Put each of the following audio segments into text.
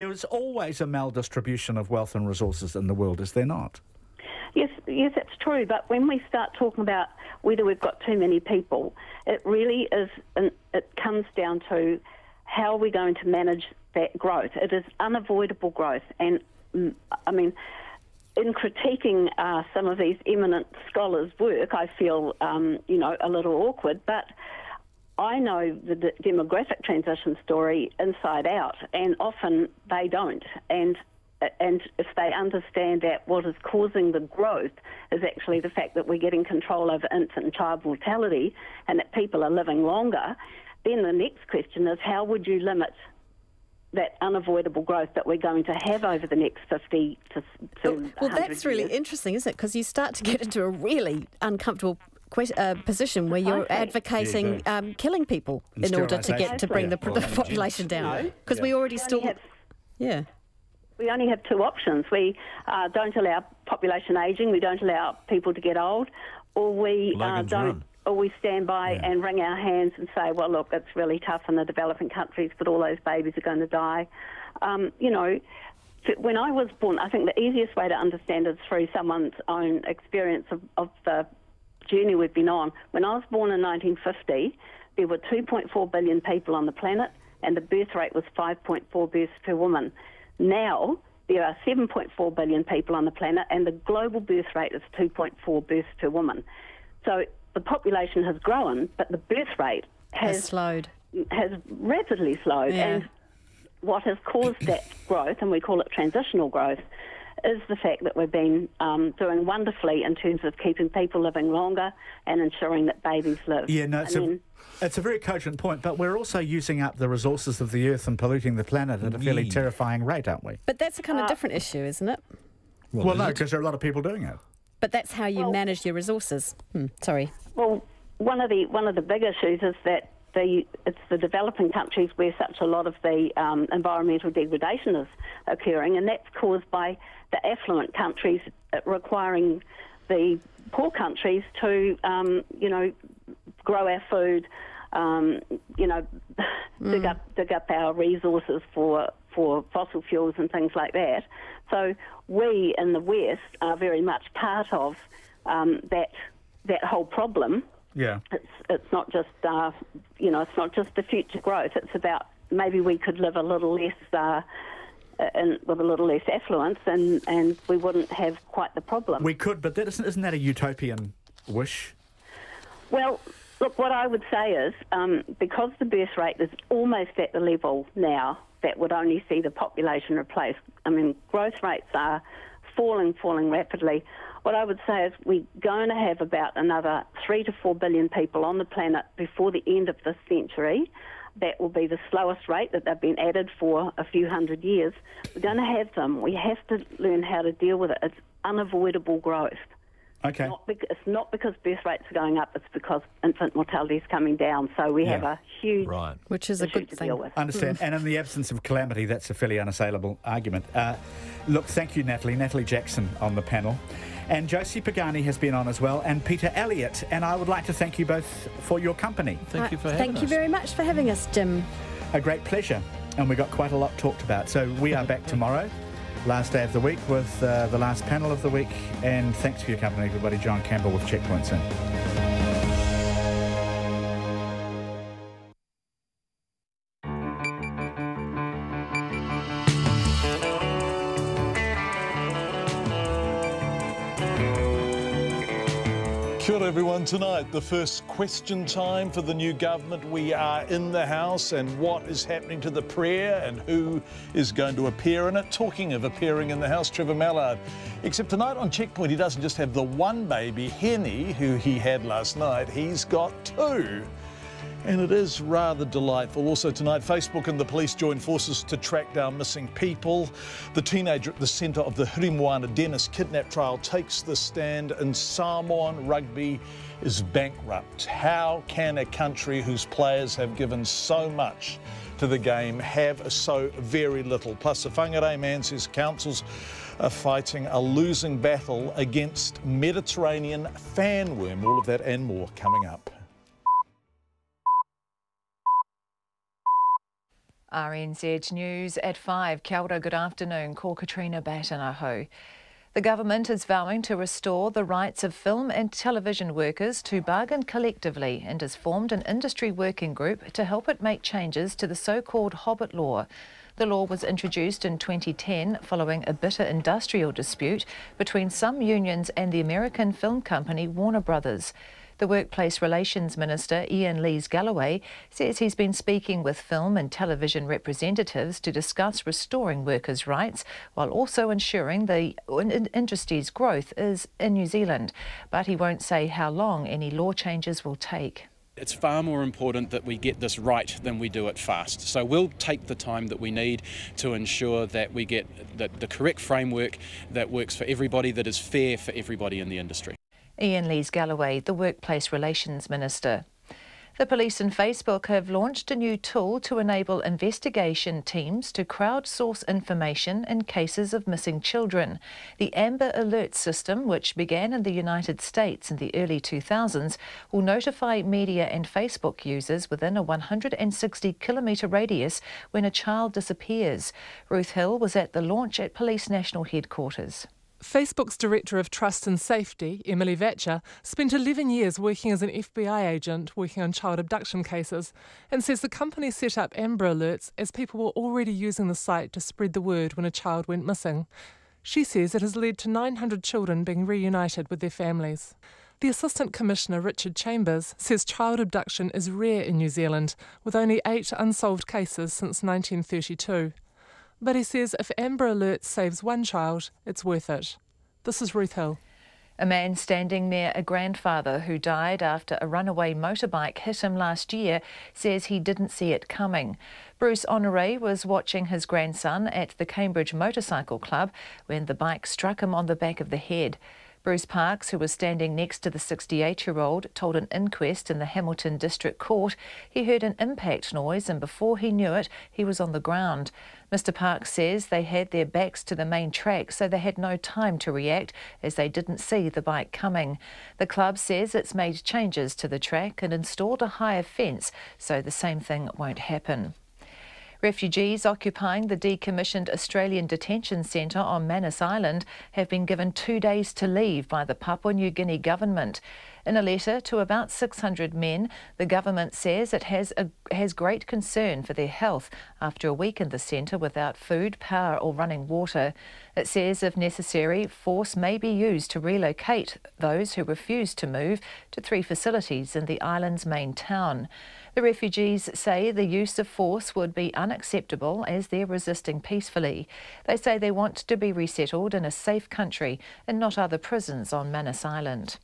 There is always a maldistribution of wealth and resources in the world, is there not? Yes, that's true. But when we start talking about whether we've got too many people, it really is. It comes down to how we're going to manage that growth. It is unavoidable growth, and I mean, in critiquing some of these eminent scholars' work, I feel a little awkward, but I know the demographic transition story inside out, and often they don't. And if they understand that what is causing the growth is actually the fact that we're getting control over infant and child mortality and that people are living longer, then the next question is how would you limit that unavoidable growth that we're going to have over the next 50 to 100 Well, that's really years. Interesting, isn't it? Because you start to get into a really uncomfortable position where you're advocating killing people in order to bring the population down. Because we already we only have two options. We don't allow population ageing, we don't allow people to get old, or we or we stand by and wring our hands and say, well, look, it's really tough in the developing countries, but all those babies are going to die. When I was born, I think the easiest way to understand is through someone's own experience of the journey we've been on. When I was born in 1950, there were 2.4 billion people on the planet, and the birth rate was 5.4 births per woman. Now, there are 7.4 billion people on the planet, and the global birth rate is 2.4 births per woman. So the population has grown, but the birth rate has rapidly slowed. Yeah. And what has caused that growth, and we call it transitional growth, is the fact that we've been doing wonderfully in terms of keeping people living longer and ensuring that babies live. Yeah, no, it's a very cogent point, but we're also using up the resources of the earth and polluting the planet at a fairly terrifying rate, aren't we? But that's a kind of different issue, isn't it? Well, no, because there are a lot of people doing it. But that's how you manage your resources. Sorry. Well, one of the big issues is that it's the developing countries where such a lot of the environmental degradation is occurring, and that's caused by the affluent countries requiring the poor countries to, grow our food, dig up our resources for fossil fuels and things like that. So we in the West are very much part of that whole problem. Yeah, it's not just it's not just the future growth. It's about maybe we could live a little less with a little less affluence, and we wouldn't have quite the problem. We could, but isn't that a utopian wish? Well, look, what I would say is because the birth rate is almost at the level now that would only see the population replaced. I mean, growth rates are falling rapidly. What I would say is we're going to have about another 3 to 4 billion people on the planet before the end of this century. That will be the slowest rate that they've been added for a few hundred years. We're going to have them. We have to learn how to deal with it. It's unavoidable growth. Okay. It's not because birth rates are going up, it's because infant mortality is coming down. So we have a huge which is a good to thing. deal with. Understand. And in the absence of calamity, that's a fairly unassailable argument. Look, thank you, Natalie Jackson on the panel. And Josie Pagani has been on as well, and Peter Elliott. And I would like to thank you both for your company. Thank you for having us. Thank you very much for having us, Jim. A great pleasure. And we got quite a lot talked about. So we are back tomorrow, last day of the week, with the last panel of the week. And thanks for your company, everybody. John Campbell with Checkpoints In. Kia ora everyone. Tonight, the first question time for the new government. We are in the House, and what is happening to the prayer and who is going to appear in it. Talking of appearing in the House, Trevor Mallard. Except tonight on Checkpoint, he doesn't just have the one baby, Henny, who he had last night. He's got two. And it is rather delightful. Also tonight, Facebook and the police join forces to track down missing people. The teenager at the centre of the Hurimoana Dennis kidnap trial takes the stand, and Samoan rugby is bankrupt. How can a country whose players have given so much to the game have so very little? Plus, the Whangarei man says councils are fighting a losing battle against Mediterranean fanworm. All of that and more coming up. RNZ News at 5. Kia ora, good afternoon. Ko Katrina Batanaho. The government is vowing to restore the rights of film and television workers to bargain collectively and has formed an industry working group to help it make changes to the so-called Hobbit Law. The law was introduced in 2010 following a bitter industrial dispute between some unions and the American film company Warner Brothers. The Workplace Relations Minister, Ian Lees-Galloway, says he's been speaking with film and television representatives to discuss restoring workers' rights while also ensuring the industry's growth is in New Zealand. But he won't say how long any law changes will take. It's far more important that we get this right than we do it fast. So we'll take the time that we need to ensure that we get the correct framework that works for everybody, that is fair for everybody in the industry. Ian Lees-Galloway, the Workplace Relations Minister. The police and Facebook have launched a new tool to enable investigation teams to crowdsource information in cases of missing children. The Amber Alert system, which began in the United States in the early 2000s, will notify media and Facebook users within a 160-kilometre radius when a child disappears. Ruth Hill was at the launch at Police National Headquarters. Facebook's Director of Trust and Safety, Emily Vatcher, spent 11 years working as an FBI agent working on child abduction cases and says the company set up Amber Alerts as people were already using the site to spread the word when a child went missing. She says it has led to 900 children being reunited with their families. The Assistant Commissioner, Richard Chambers, says child abduction is rare in New Zealand, with only 8 unsolved cases since 1932. But he says if Amber Alert saves one child, it's worth it. This is Ruth Hill. A man standing near a grandfather who died after a runaway motorbike hit him last year says he didn't see it coming. Bruce Honore was watching his grandson at the Cambridge Motorcycle Club when the bike struck him on the back of the head. Bruce Parks, who was standing next to the 68-year-old, told an inquest in the Hamilton District Court he heard an impact noise and before he knew it, he was on the ground. Mr Parks says they had their backs to the main track, so they had no time to react as they didn't see the bike coming. The club says it's made changes to the track and installed a higher fence, so the same thing won't happen. Refugees occupying the decommissioned Australian detention centre on Manus Island have been given 2 days to leave by the Papua New Guinea government. In a letter to about 600 men, the government says it has great concern for their health after a week in the centre without food, power or running water. It says if necessary, force may be used to relocate those who refuse to move to 3 facilities in the island's main town. The refugees say the use of force would be unacceptable as they're resisting peacefully. They say they want to be resettled in a safe country and not other prisons on Manus Island.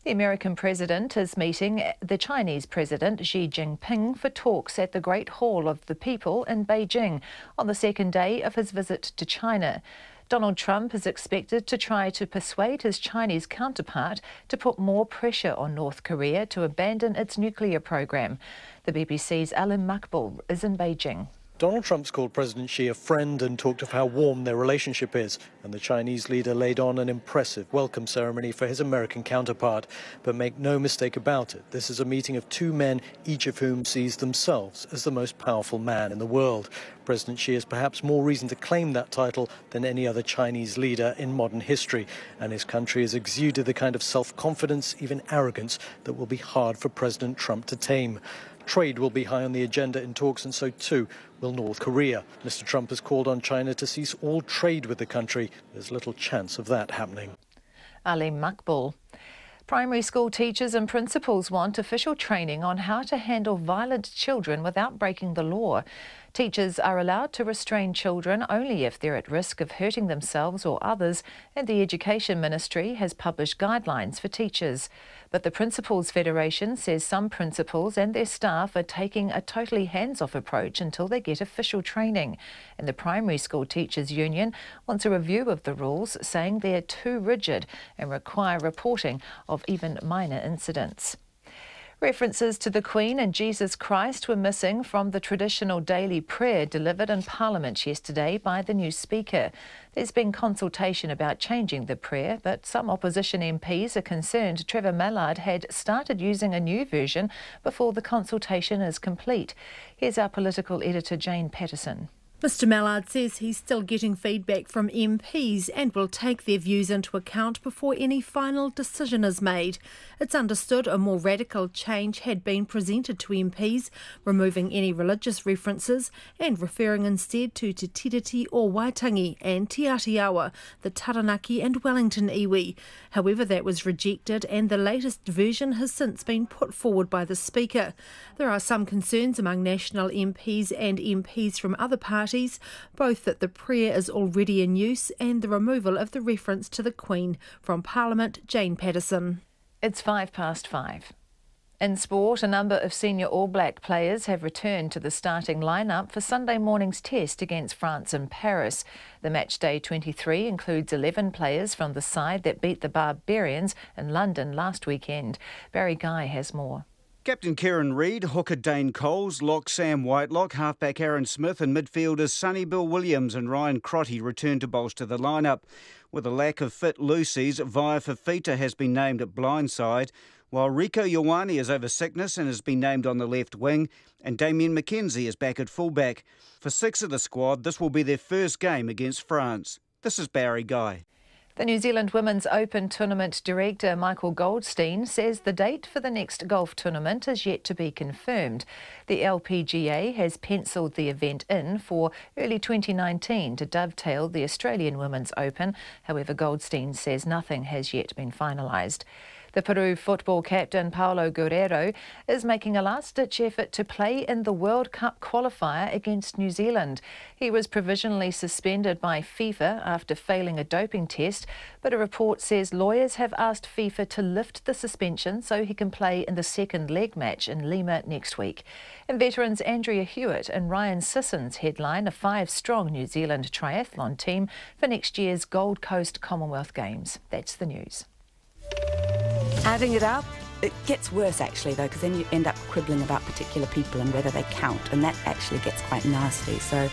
The American president is meeting the Chinese president Xi Jinping for talks at the Great Hall of the People in Beijing on the second day of his visit to China. Donald Trump is expected to try to persuade his Chinese counterpart to put more pressure on North Korea to abandon its nuclear program. The BBC's Alim Makbul is in Beijing. Donald Trump's called President Xi a friend and talked of how warm their relationship is, and the Chinese leader laid on an impressive welcome ceremony for his American counterpart. But make no mistake about it, this is a meeting of 2 men, each of whom sees themselves as the most powerful man in the world. President Xi has perhaps more reason to claim that title than any other Chinese leader in modern history, and his country has exuded the kind of self-confidence, even arrogance, that will be hard for President Trump to tame. Trade will be high on the agenda in talks, and so too will North Korea. Mr Trump has called on China to cease all trade with the country. There's little chance of that happening. Ali Makbul. Primary school teachers and principals want official training on how to handle violent children without breaking the law. Teachers are allowed to restrain children only if they're at risk of hurting themselves or others, and the Education Ministry has published guidelines for teachers. But the Principals Federation says some principals and their staff are taking a totally hands-off approach until they get official training. And the Primary School Teachers Union wants a review of the rules, saying they're too rigid and require reporting of even minor incidents. References to the Queen and Jesus Christ were missing from the traditional daily prayer delivered in Parliament yesterday by the new Speaker. There's been consultation about changing the prayer, but some opposition MPs are concerned Trevor Mallard had started using a new version before the consultation is complete. Here's our political editor Jane Patterson. Mr Mallard says he's still getting feedback from MPs and will take their views into account before any final decision is made. It's understood a more radical change had been presented to MPs, removing any religious references and referring instead to Te Tiriti or Waitangi and Te Atiawa, the Taranaki and Wellington iwi. However, that was rejected and the latest version has since been put forward by the Speaker. There are some concerns among national MPs and MPs from other parties, both that the prayer is already in use and the removal of the reference to the Queen. From Parliament, Jane Patterson. It's 5:05. In sport, a number of senior All Black players have returned to the starting lineup for Sunday morning's test against France in Paris. The matchday 23 includes 11 players from the side that beat the Barbarians in London last weekend. Barry Guy has more. Captain Kieran Reid, hooker Dane Coles, lock Sam Whitelock, halfback Aaron Smith and midfielders Sonny Bill Williams and Ryan Crotty return to bolster the lineup. With a lack of fit Lucy's, Vaea Fafita has been named at blindside, while Rico Ioane is over sickness and has been named on the left wing, and Damien McKenzie is back at fullback. For 6 of the squad, this will be their first game against France. This is Barry Guy. The New Zealand Women's Open Tournament Director Michael Goldstein says the date for the next golf tournament is yet to be confirmed. The LPGA has pencilled the event in for early 2019 to dovetail the Australian Women's Open. However, Goldstein says nothing has yet been finalised. The Peru football captain Paulo Guerrero is making a last-ditch effort to play in the World Cup qualifier against New Zealand. He was provisionally suspended by FIFA after failing a doping test, but a report says lawyers have asked FIFA to lift the suspension so he can play in the second leg match in Lima next week. And veterans Andrea Hewitt and Ryan Sissons headline a 5-strong New Zealand triathlon team for next year's Gold Coast Commonwealth Games. That's the news. Adding it up, it gets worse actually though, because then you end up quibbling about particular people and whether they count, and that actually gets quite nasty. So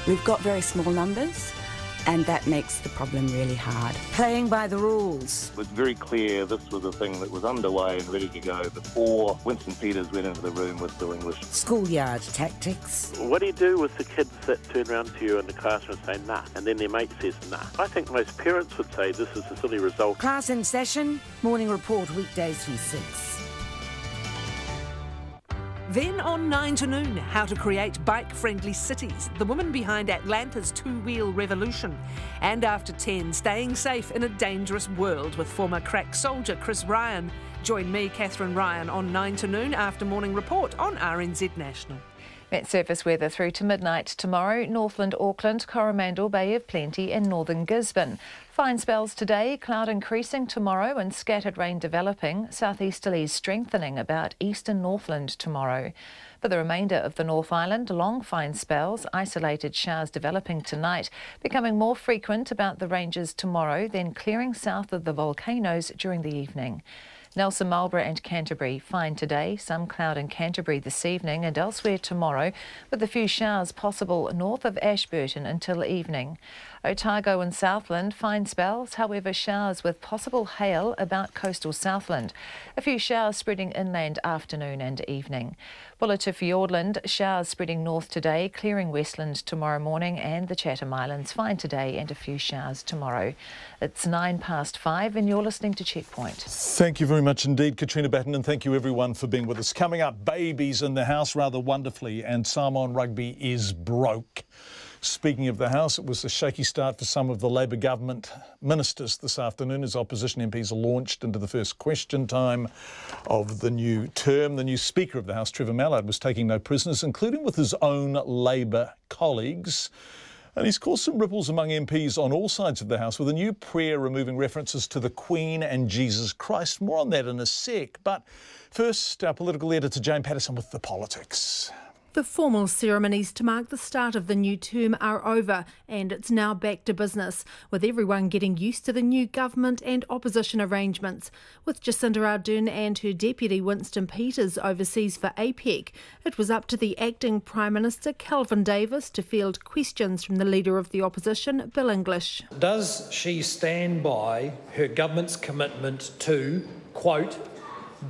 we've got very small numbers, and that makes the problem really hard. Playing by the rules. It was very clear this was a thing that was underway and ready to go before Winston Peters went into the room with Bill English. Schoolyard tactics. What do you do with the kids that turn around to you in the classroom and say nah, and then their mate says nah? I think most parents would say this is a silly result. Class in session, morning report weekdays from 6. Then on 9 to noon, how to create bike-friendly cities, the woman behind Atlanta's two-wheel revolution. And after 10, staying safe in a dangerous world with former crack soldier Chris Ryan. Join me, Catherine Ryan, on 9 to noon after morning report on RNZ National. Met surface weather through to midnight tomorrow. Northland, Auckland, Coromandel, Bay of Plenty and northern Gisborne. Fine spells today, cloud increasing tomorrow and scattered rain developing. Southeasterlies strengthening about eastern Northland tomorrow. For the remainder of the North Island, long fine spells, isolated showers developing tonight, becoming more frequent about the ranges tomorrow, then clearing south of the volcanoes during the evening. Nelson, Marlborough and Canterbury, fine today, some cloud in Canterbury this evening and elsewhere tomorrow, with a few showers possible north of Ashburton until evening. Otago and Southland, fine spells, however showers with possible hail about coastal Southland. A few showers spreading inland afternoon and evening. Bullita Fiordland, showers spreading north today, clearing Westland tomorrow morning and the Chatham Islands, fine today and a few showers tomorrow. It's 5:09 and you're listening to Checkpoint. Thank you very much indeed, Katrina Batten, and thank you everyone for being with us. Coming up, babies in the house rather wonderfully, and Samoan rugby is broke. Speaking of the House, it was a shaky start for some of the Labour government ministers this afternoon as opposition MPs launched into the first question time of the new term. The new Speaker of the House, Trevor Mallard, was taking no prisoners, including with his own Labour colleagues. And he's caused some ripples among MPs on all sides of the House with a new prayer removing references to the Queen and Jesus Christ. More on that in a sec. But first, our political editor Jane Patterson with the politics. The formal ceremonies to mark the start of the new term are over, and it's now back to business, with everyone getting used to the new government and opposition arrangements. With Jacinda Ardern and her deputy Winston Peters overseas for APEC, it was up to the acting Prime Minister Kelvin Davis to field questions from the Leader of the Opposition, Bill English. Does she stand by her government's commitment to, quote,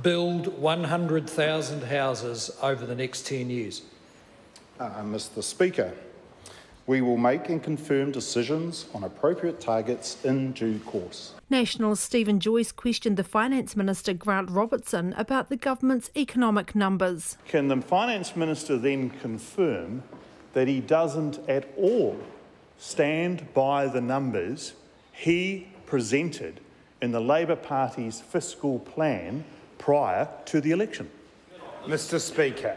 build 100,000 houses over the next 10 years? Mr. Speaker, we will make and confirm decisions on appropriate targets in due course. National's Stephen Joyce questioned the Finance Minister Grant Robertson about the government's economic numbers. Can the Finance Minister then confirm that he doesn't at all stand by the numbers he presented in the Labor Party's fiscal plan prior to the election? Mr. Speaker,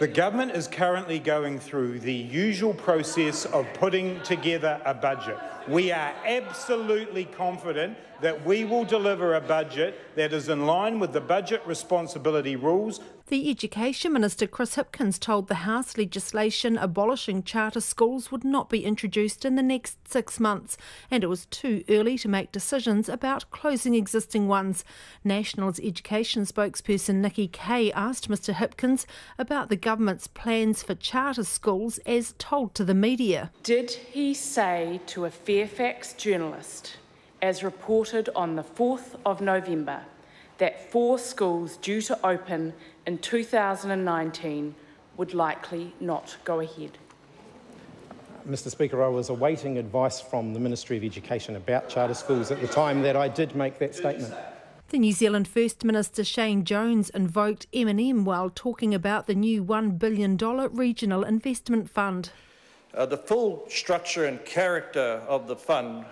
the government is currently going through the usual process of putting together a budget. We are absolutely confident that we will deliver a budget that is in line with the budget responsibility rules. The Education Minister Chris Hipkins told the House legislation abolishing charter schools would not be introduced in the next 6 months, and it was too early to make decisions about closing existing ones. National's education spokesperson Nikki Kay asked Mr Hipkins about the government's plans for charter schools as told to the media. Did he say to a Fairfax journalist, as reported on the 4th of November, that 4 schools due to open in 2019 would likely not go ahead? Mr. Speaker, I was awaiting advice from the Ministry of Education about charter schools at the time that I did make that statement. The New Zealand First Minister Shane Jones invoked M&M while talking about the new $1 billion regional investment fund. The full structure and character of the fund.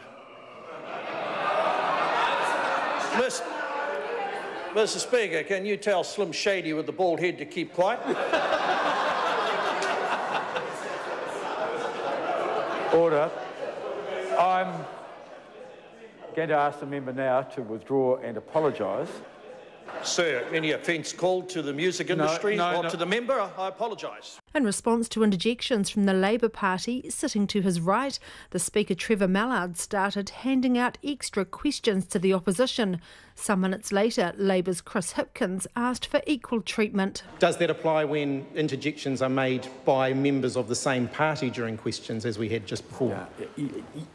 Mr. Speaker, can you tell Slim Shady with the bald head to keep quiet? Order. I'm going to ask the member now to withdraw and apologise. Sir, any offence called to the music industry or to the member? I apologise. In response to interjections from the Labour Party, sitting to his right, the Speaker Trevor Mallard started handing out extra questions to the opposition. Some minutes later, Labour's Chris Hipkins asked for equal treatment. Does that apply when interjections are made by members of the same party during questions, as we had just before?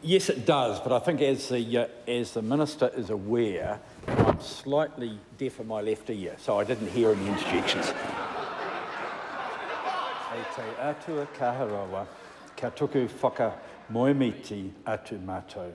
Yes, it does, but I think as the Minister is aware, I'm slightly deaf in my left ear, so I didn't hear any interjections. E te atua kaharawa, ka tuku whaka moemiti atu mātou.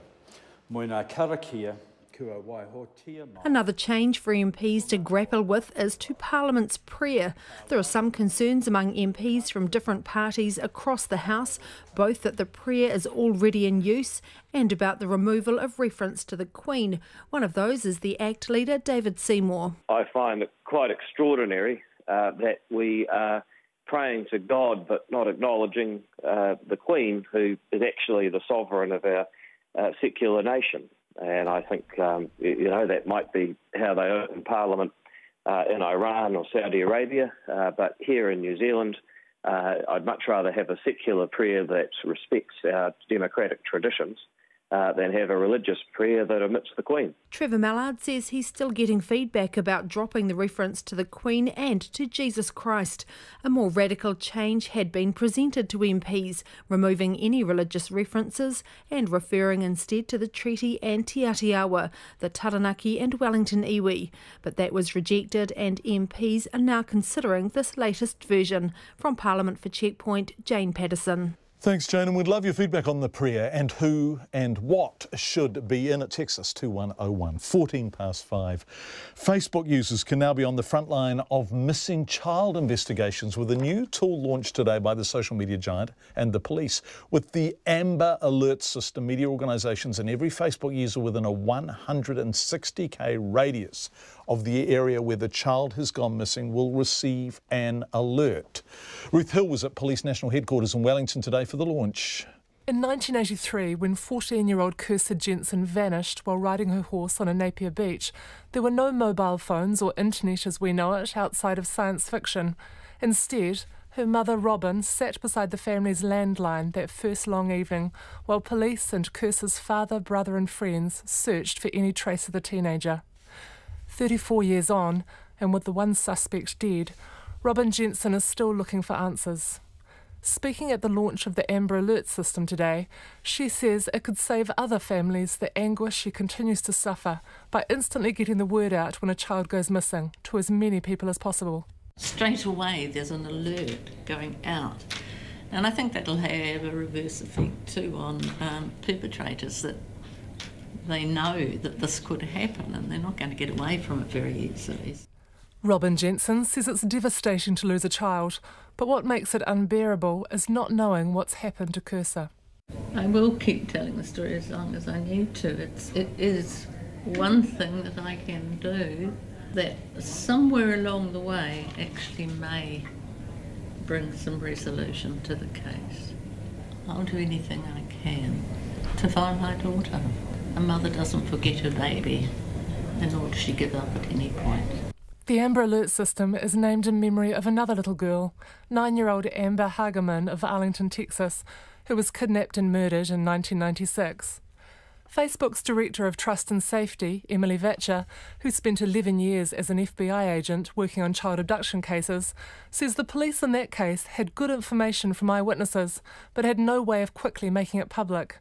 Moina karakia, kua waihotia mai. Another change for MPs to grapple with is to Parliament's prayer. There are some concerns among MPs from different parties across the House, both that the prayer is already in use and about the removal of reference to the Queen. One of those is the ACT leader, David Seymour. I find it quite extraordinary that we are praying to God but not acknowledging the Queen, who is actually the sovereign of our secular nation. And I think, that might be how they open Parliament in Iran or Saudi Arabia. But here in New Zealand, I'd much rather have a secular prayer that respects our democratic traditions than have a religious prayer that omits the Queen. Trevor Mallard says he's still getting feedback about dropping the reference to the Queen and to Jesus Christ. A more radical change had been presented to MPs, removing any religious references and referring instead to the treaty and Te Atiawa, the Taranaki and Wellington iwi. But that was rejected, and MPs are now considering this latest version. From Parliament for Checkpoint, Jane Patterson. Thanks, Jane, and we'd love your feedback on the prayer and who and what should be in it. Text us 2101 5:14. Facebook users can now be on the front line of missing child investigations with a new tool launched today by the social media giant and the police. With the Amber Alert system, media organisations and every Facebook user within a 160k radius of the area where the child has gone missing will receive an alert. Ruth Hill was at Police National Headquarters in Wellington today for the launch. In 1983, when 14-year-old Cursor Jensen vanished while riding her horse on a Napier beach, there were no mobile phones or internet as we know it outside of science fiction. Instead, Her mother, Robin, sat beside the family's landline that first long evening while police and Curse's father, brother and friends searched for any trace of the teenager. 34 years on, and with the one suspect dead, Robin Jensen is still looking for answers. Speaking at the launch of the Amber Alert system today, she says it could save other families the anguish she continues to suffer by instantly getting the word out when a child goes missing to as many people as possible. Straight away there's an alert going out, and I think that'll have a reverse effect too on perpetrators, that they know that this could happen and they're not going to get away from it very easily. Robin Jensen says it's devastating to lose a child, but what makes it unbearable is not knowing what's happened to Grocer. I will keep telling the story as long as I need to. It is one thing that I can do that somewhere along the way actually may bring some resolution to the case. I'll do anything I can to find my daughter. A mother doesn't forget her baby, nor does she give up at any point. The Amber Alert system is named in memory of another little girl, 9-year-old Amber Hagerman of Arlington, Texas, who was kidnapped and murdered in 1996. Facebook's Director of Trust and Safety, Emily Vatcher, who spent 11 years as an FBI agent working on child abduction cases, says the police in that case had good information from eyewitnesses, but had no way of quickly making it public.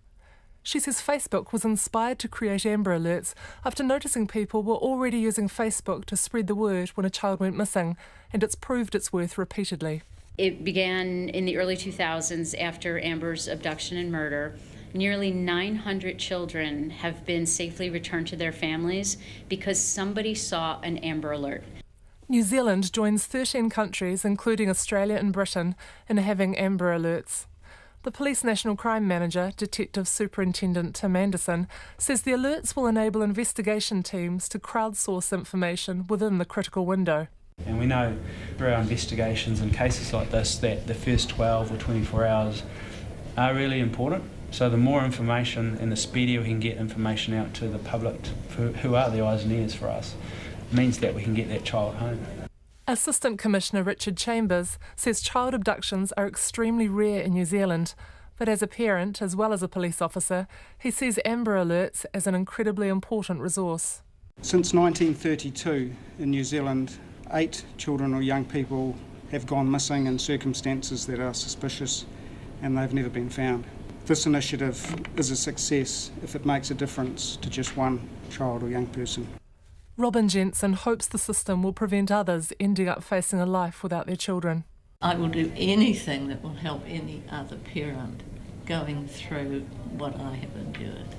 She says Facebook was inspired to create Amber Alerts after noticing people were already using Facebook to spread the word when a child went missing, and it's proved its worth repeatedly. It began in the early 2000s after Amber's abduction and murder. Nearly 900 children have been safely returned to their families because somebody saw an Amber Alert. New Zealand joins 13 countries, including Australia and Britain, in having Amber Alerts. The Police National Crime Manager, Detective Superintendent Tim Anderson, says the alerts will enable investigation teams to crowdsource information within the critical window. And we know through our investigations in cases like this that the first 12 or 24 hours are really important. So the more information and the speedier we can get information out to the public, who are the eyes and ears for us, means that we can get that child home. Assistant Commissioner Richard Chambers says child abductions are extremely rare in New Zealand, but as a parent as well as a police officer, he sees Amber Alerts as an incredibly important resource. Since 1932 in New Zealand, 8 children or young people have gone missing in circumstances that are suspicious, and they've never been found. This initiative is a success if it makes a difference to just one child or young person. Robin Jensen hopes the system will prevent others ending up facing a life without their children. I will do anything that will help any other parent going through what I have endured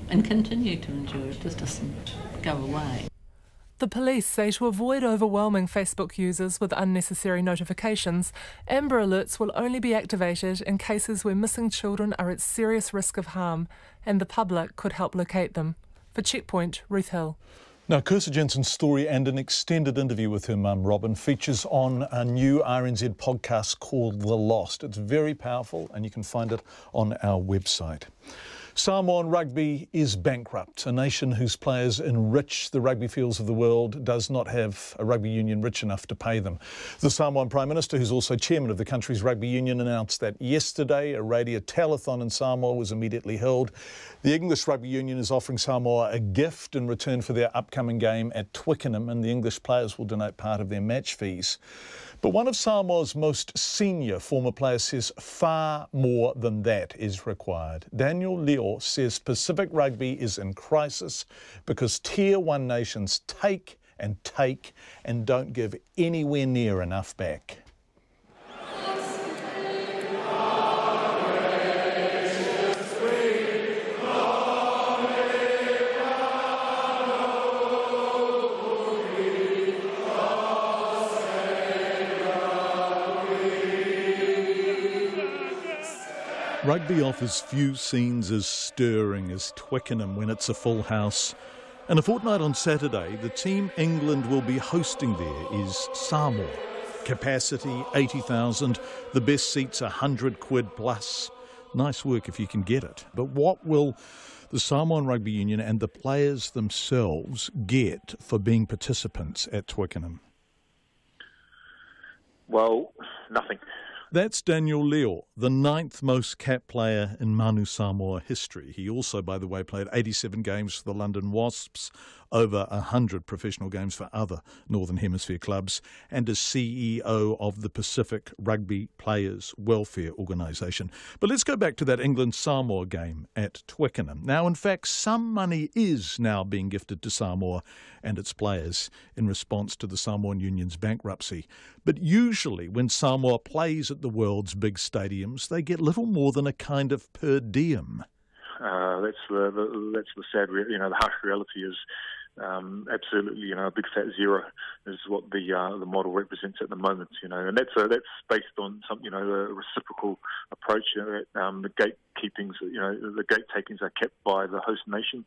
and continue to endure. It just doesn't go away. The police say to avoid overwhelming Facebook users with unnecessary notifications, Amber Alerts will only be activated in cases where missing children are at serious risk of harm and the public could help locate them. For Checkpoint, Ruth Hill. Now, Kirsta Jensen's story and an extended interview with her mum, Robin, features on a new RNZ podcast called The Lost. It's very powerful and you can find it on our website. Samoan rugby is bankrupt. A nation whose players enrich the rugby fields of the world does not have a rugby union rich enough to pay them. The Samoan Prime Minister, who's also chairman of the country's rugby union, announced that yesterday a radio telethon in Samoa was immediately held. The English Rugby Union is offering Samoa a gift in return for their upcoming game at Twickenham, and the English players will donate part of their match fees. But one of Samoa's most senior former players says far more than that is required. Daniel Leo says Pacific rugby is in crisis because Tier 1 nations take and don't give anywhere near enough back. Rugby offers few scenes as stirring as Twickenham when it's a full house. And a fortnight on Saturday, the team England will be hosting there is Samoa. Capacity 80,000, the best seats £100 plus. Nice work if you can get it. But what will the Samoan Rugby Union and the players themselves get for being participants at Twickenham? Well, nothing. That's Daniel Leo, the 9th most capped player in Manu Samoa history. He also, by the way, played 87 games for the London Wasps, over 100 professional games for other Northern Hemisphere clubs, and is CEO of the Pacific Rugby Players Welfare Organisation. But let's go back to that England-Samoa game at Twickenham. Now, in fact, some money is now being gifted to Samoa and its players in response to the Samoan Union's bankruptcy. But usually when Samoa plays at the world's big stadiums, they get little more than a kind of per diem. That's the sad, the harsh reality is absolutely, a big fat zero is what the model represents at the moment, and that's based on some, a reciprocal approach. The gate takings are kept by the host nation.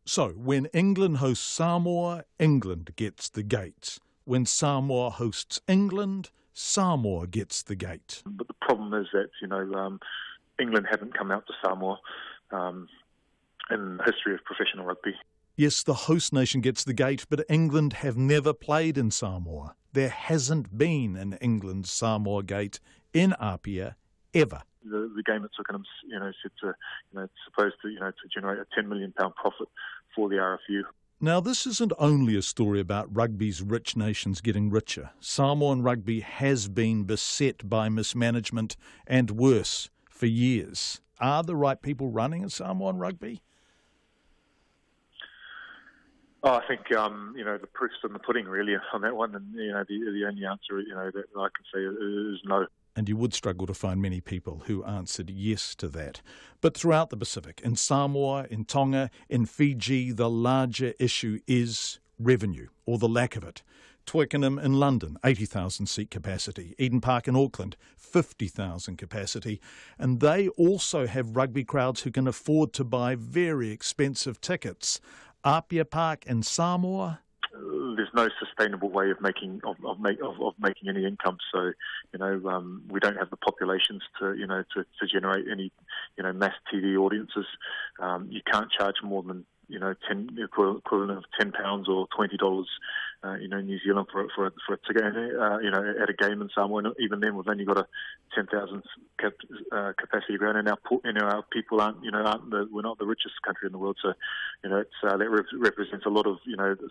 So when England hosts Samoa, England gets the gate. When Samoa hosts England, Samoa gets the gate. But the problem is that, England haven't come out to Samoa in the history of professional rugby. Yes, the host nation gets the gate, but England have never played in Samoa. There hasn't been an England-Samoa gate in Apia ever. The game at Twickenham's, said to, it's supposed to, to generate a £10 million profit for the RFU. Now, this isn't only a story about rugby's rich nations getting richer. Samoan rugby has been beset by mismanagement and worse for years. Are the right people running at Samoan rugby? Oh, I think, the proof's in the pudding, really, on that one. And, the only answer, that I can say is no. And you would struggle to find many people who answered yes to that. But throughout the Pacific, in Samoa, in Tonga, in Fiji, the larger issue is revenue, or the lack of it. Twickenham in London, 80,000 seat capacity. Eden Park in Auckland, 50,000 capacity. And they also have rugby crowds who can afford to buy very expensive tickets. Apia Park in Samoa, there's no sustainable way of making any income. So, we don't have the populations to generate any, mass TV audiences. You can't charge more than, equivalent of £10 or $20, New Zealand for a ticket, at a game in Samoa. And even then, we've only got a 10,000 capacity ground, and our people we're not the richest country in the world. So, that represents a lot of,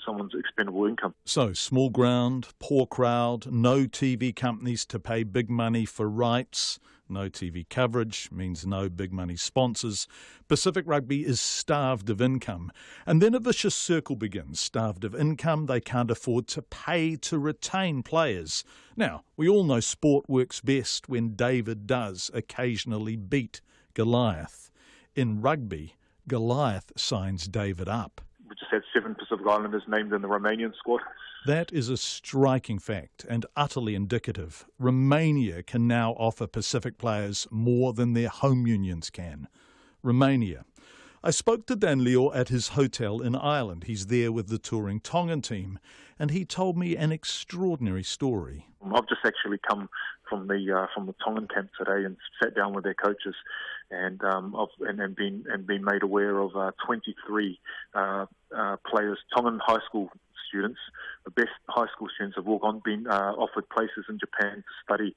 someone's expendable income. So, small ground, poor crowd, no TV companies to pay big money for rights. No TV coverage means no big money sponsors. Pacific Rugby is starved of income. And then a vicious circle begins. Starved of income, they can't afford to pay to retain players. Now, we all know sport works best when David does occasionally beat Goliath. In rugby, Goliath signs David up. We just had 7 Pacific Islanders named in the Romanian squad. That is a striking fact and utterly indicative. Romania can now offer Pacific players more than their home unions can. Romania. I spoke to Dan Leo at his hotel in Ireland. He's there with the touring Tongan team, and he told me an extraordinary story. I've just actually come from the Tongan camp today and sat down with their coaches, and been made aware of 23 players, Tongan high school students. The best high school students have all been offered places in Japan to study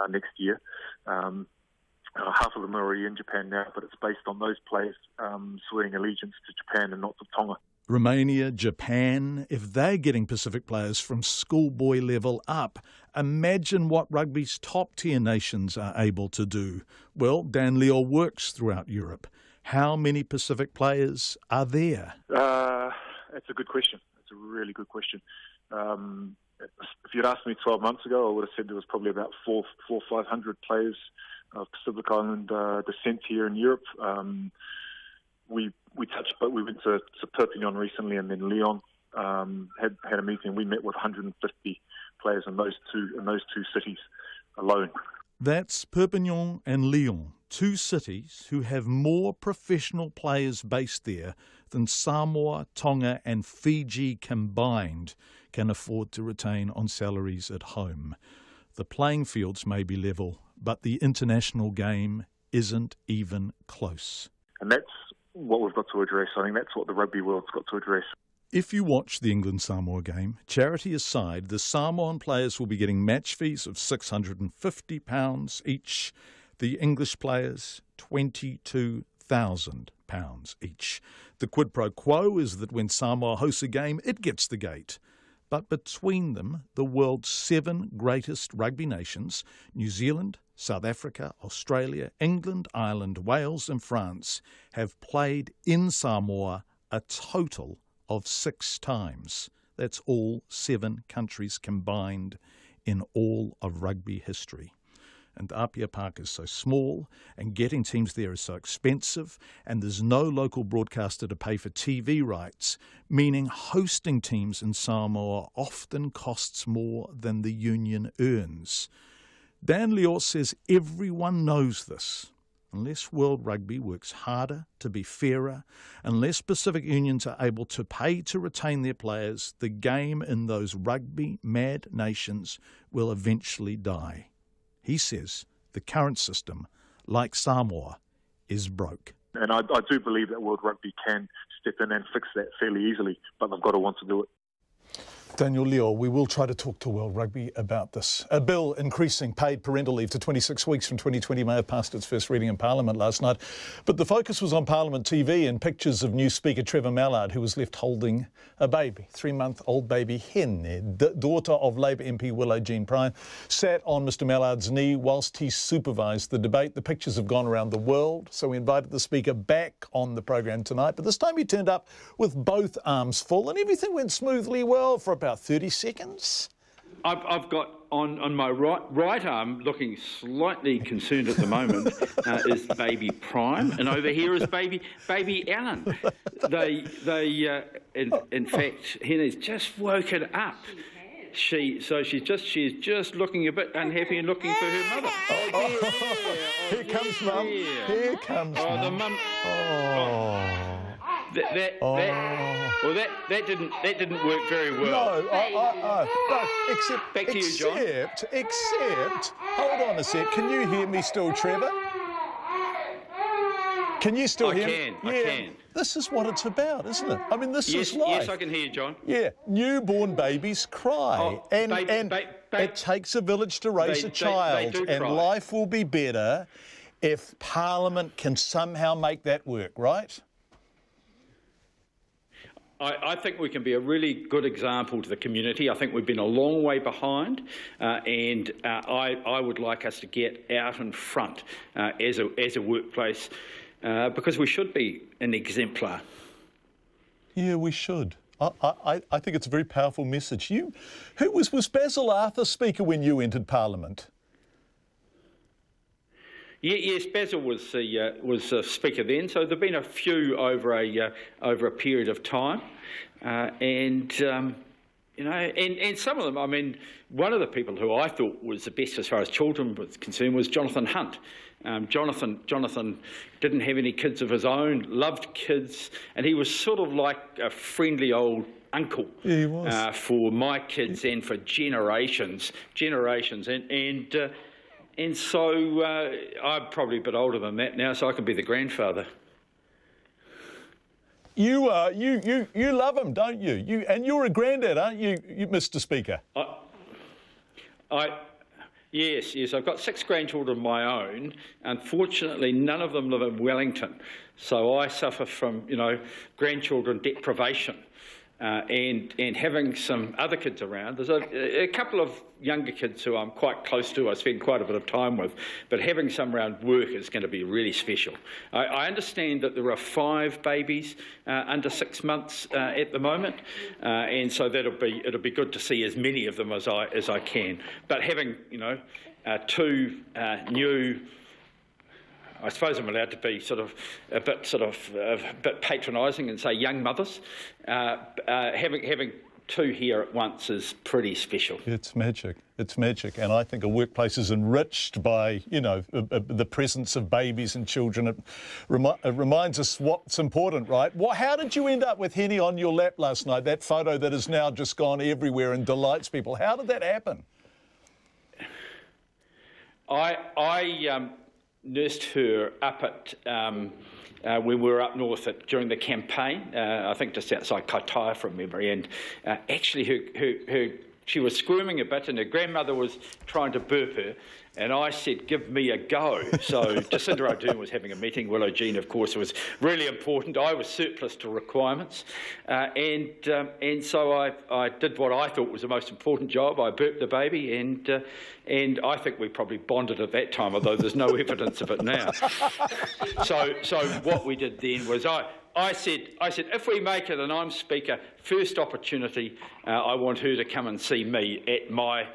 next year. Half of them are already in Japan now, but it's based on those players swearing allegiance to Japan and not to Tonga. Romania, Japan, if they're getting Pacific players from schoolboy level up, imagine what rugby's top-tier nations are able to do. Well, Dan Leo works throughout Europe. How many Pacific players are there? That's a good question. It's a really good question. If you'd asked me 12 months ago, I would have said there was probably about 400 or 500 players of Pacific Island descent here in Europe. We touched, but we went to Perpignan recently, and then Lyon had a meeting. We met with 150 players in those two cities alone. That's Perpignan and Lyon, 2 cities who have more professional players based there than Samoa, Tonga and Fiji combined can afford to retain on salaries at home. The playing fields may be level, but the international game isn't even close. And that's what we've got to address. I think that's what the rugby world's got to address. If you watch the England-Samoa game, charity aside, the Samoan players will be getting match fees of £650 each. The English players, £22,000 each. The quid pro quo is that when Samoa hosts a game, it gets the gate. But between them, the world's 7 greatest rugby nations, New Zealand, South Africa, Australia, England, Ireland, Wales and France, have played in Samoa a total of 6 times. That's all 7 countries combined in all of rugby history. And Apia Park is so small, and getting teams there is so expensive, and there's no local broadcaster to pay for TV rights, meaning hosting teams in Samoa often costs more than the union earns. Dan Lior says everyone knows this. Unless World Rugby works harder to be fairer, unless Pacific unions are able to pay to retain their players, the game in those rugby-mad nations will eventually die. He says the current system, like Samoa, is broke. And I do believe that World Rugby can step in and fix that fairly easily, but they've got to want to do it. Daniel Lior, we will try to talk to World Rugby about this. A bill increasing paid parental leave to 26 weeks from 2020 may have passed its first reading in Parliament last night, but the focus was on Parliament TV and pictures of new Speaker Trevor Mallard, who was left holding a baby, 3-month-old baby Hen, daughter of Labour MP Willow Jean Prime, sat on Mr Mallard's knee whilst he supervised the debate. The pictures have gone around the world, so we invited the Speaker back on the programme tonight, but this time he turned up with both arms full and everything went smoothly well for about 30 seconds. I've got on my right arm, looking slightly concerned at the moment, is baby Prime, and over here is baby Alan. In fact, Henny's just woken up. She's just looking a bit unhappy and looking for her mother. Here comes Mum. Here comes Mum. The mum. That didn't work very well. No, except back to you, John. Except, hold on a sec. Can you hear me still, Trevor? Can you still hear me? I can. This is what it's about, isn't it? I mean, this is life. Yes, I can hear you, John. Yeah, newborn babies cry, and it takes a village to raise a child, and cry. Life will be better if Parliament can somehow make that work, right? I think we can be a really good example to the community. I think we've been a long way behind, and I would like us to get out in front as a workplace, because we should be an exemplar. Yeah, we should. I think it's a very powerful message. Was Basil Arthur Speaker when you entered Parliament? Yes, Basil was Speaker then, so there've been a few over a period of time, and some of them. I mean, one of the people who I thought was the best as far as children was concerned was Jonathan Hunt. Jonathan didn't have any kids of his own, loved kids, and he was sort of like a friendly old uncle. Yeah, he was. For my kids and for generations, and so I'm probably a bit older than that now, so I can be the grandfather. You love him, don't you? And you're a granddad, aren't you, Mr. Speaker? Yes. I've got 6 grandchildren of my own. Unfortunately, none of them live in Wellington, so I suffer from grandchildren deprivation. And having some other kids around. There's a couple of younger kids who I'm quite close to, I spend quite a bit of time with, but having some around work is going to be really special. I understand that there are 5 babies under 6 months at the moment, and so it'll be good to see as many of them as I can. But having 2 new, I suppose I'm allowed to be a bit patronising and say young mothers. Having 2 here at once is pretty special. It's magic. It's magic, and I think a workplace is enriched by the presence of babies and children. It reminds us what's important, right? How did you end up with Henny on your lap last night? That photo that has now just gone everywhere and delights people. How did that happen? nursed her up at when we were up north during the campaign, I think just outside Kaitaia from memory, and actually she was squirming a bit and her grandmother was trying to burp her, and I said, give me a go. So Jacinda Ardern was having a meeting. Willow Jean, of course, was really important. I was surplus to requirements. And so I did what I thought was the most important job. I burped the baby, and I think we probably bonded at that time, although there's no evidence of it now. So what we did then was I said, if we make it and I'm Speaker, first opportunity, I want her to come and see me at my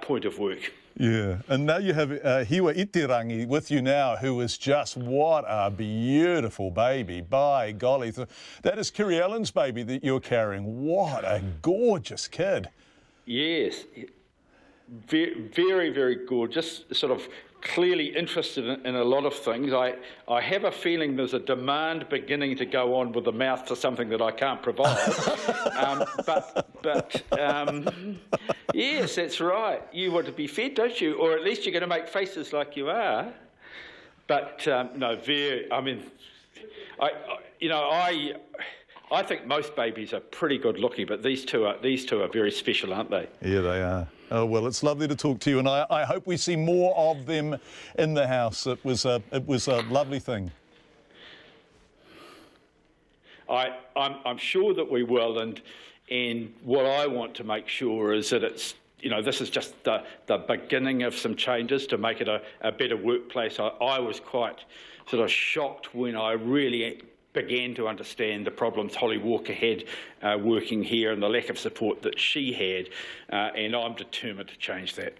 point of work. Yeah, and now you have Hiwa Itirangi with you now, who is just, what a beautiful baby, by golly. That is Kiri Allen's baby that you're carrying. What a gorgeous kid. Yes, very, very gorgeous, sort of clearly interested in a lot of things. I have a feeling there's a demand beginning to go on with the mouth for something that I can't provide. But yes, that's right. You want to be fed, don't you? Or at least you're going to make faces like you are. But no, I mean, I think most babies are pretty good looking, but these two are very special, aren't they? Yeah, they are. Oh, well, it's lovely to talk to you, and I hope we see more of them in the house. It was a lovely thing. I'm sure that we will, and what I want to make sure is that it's, this is just the beginning of some changes to make it a better workplace. I was quite sort of shocked when I really began to understand the problems Holly Walker had working here and the lack of support that she had, and I'm determined to change that.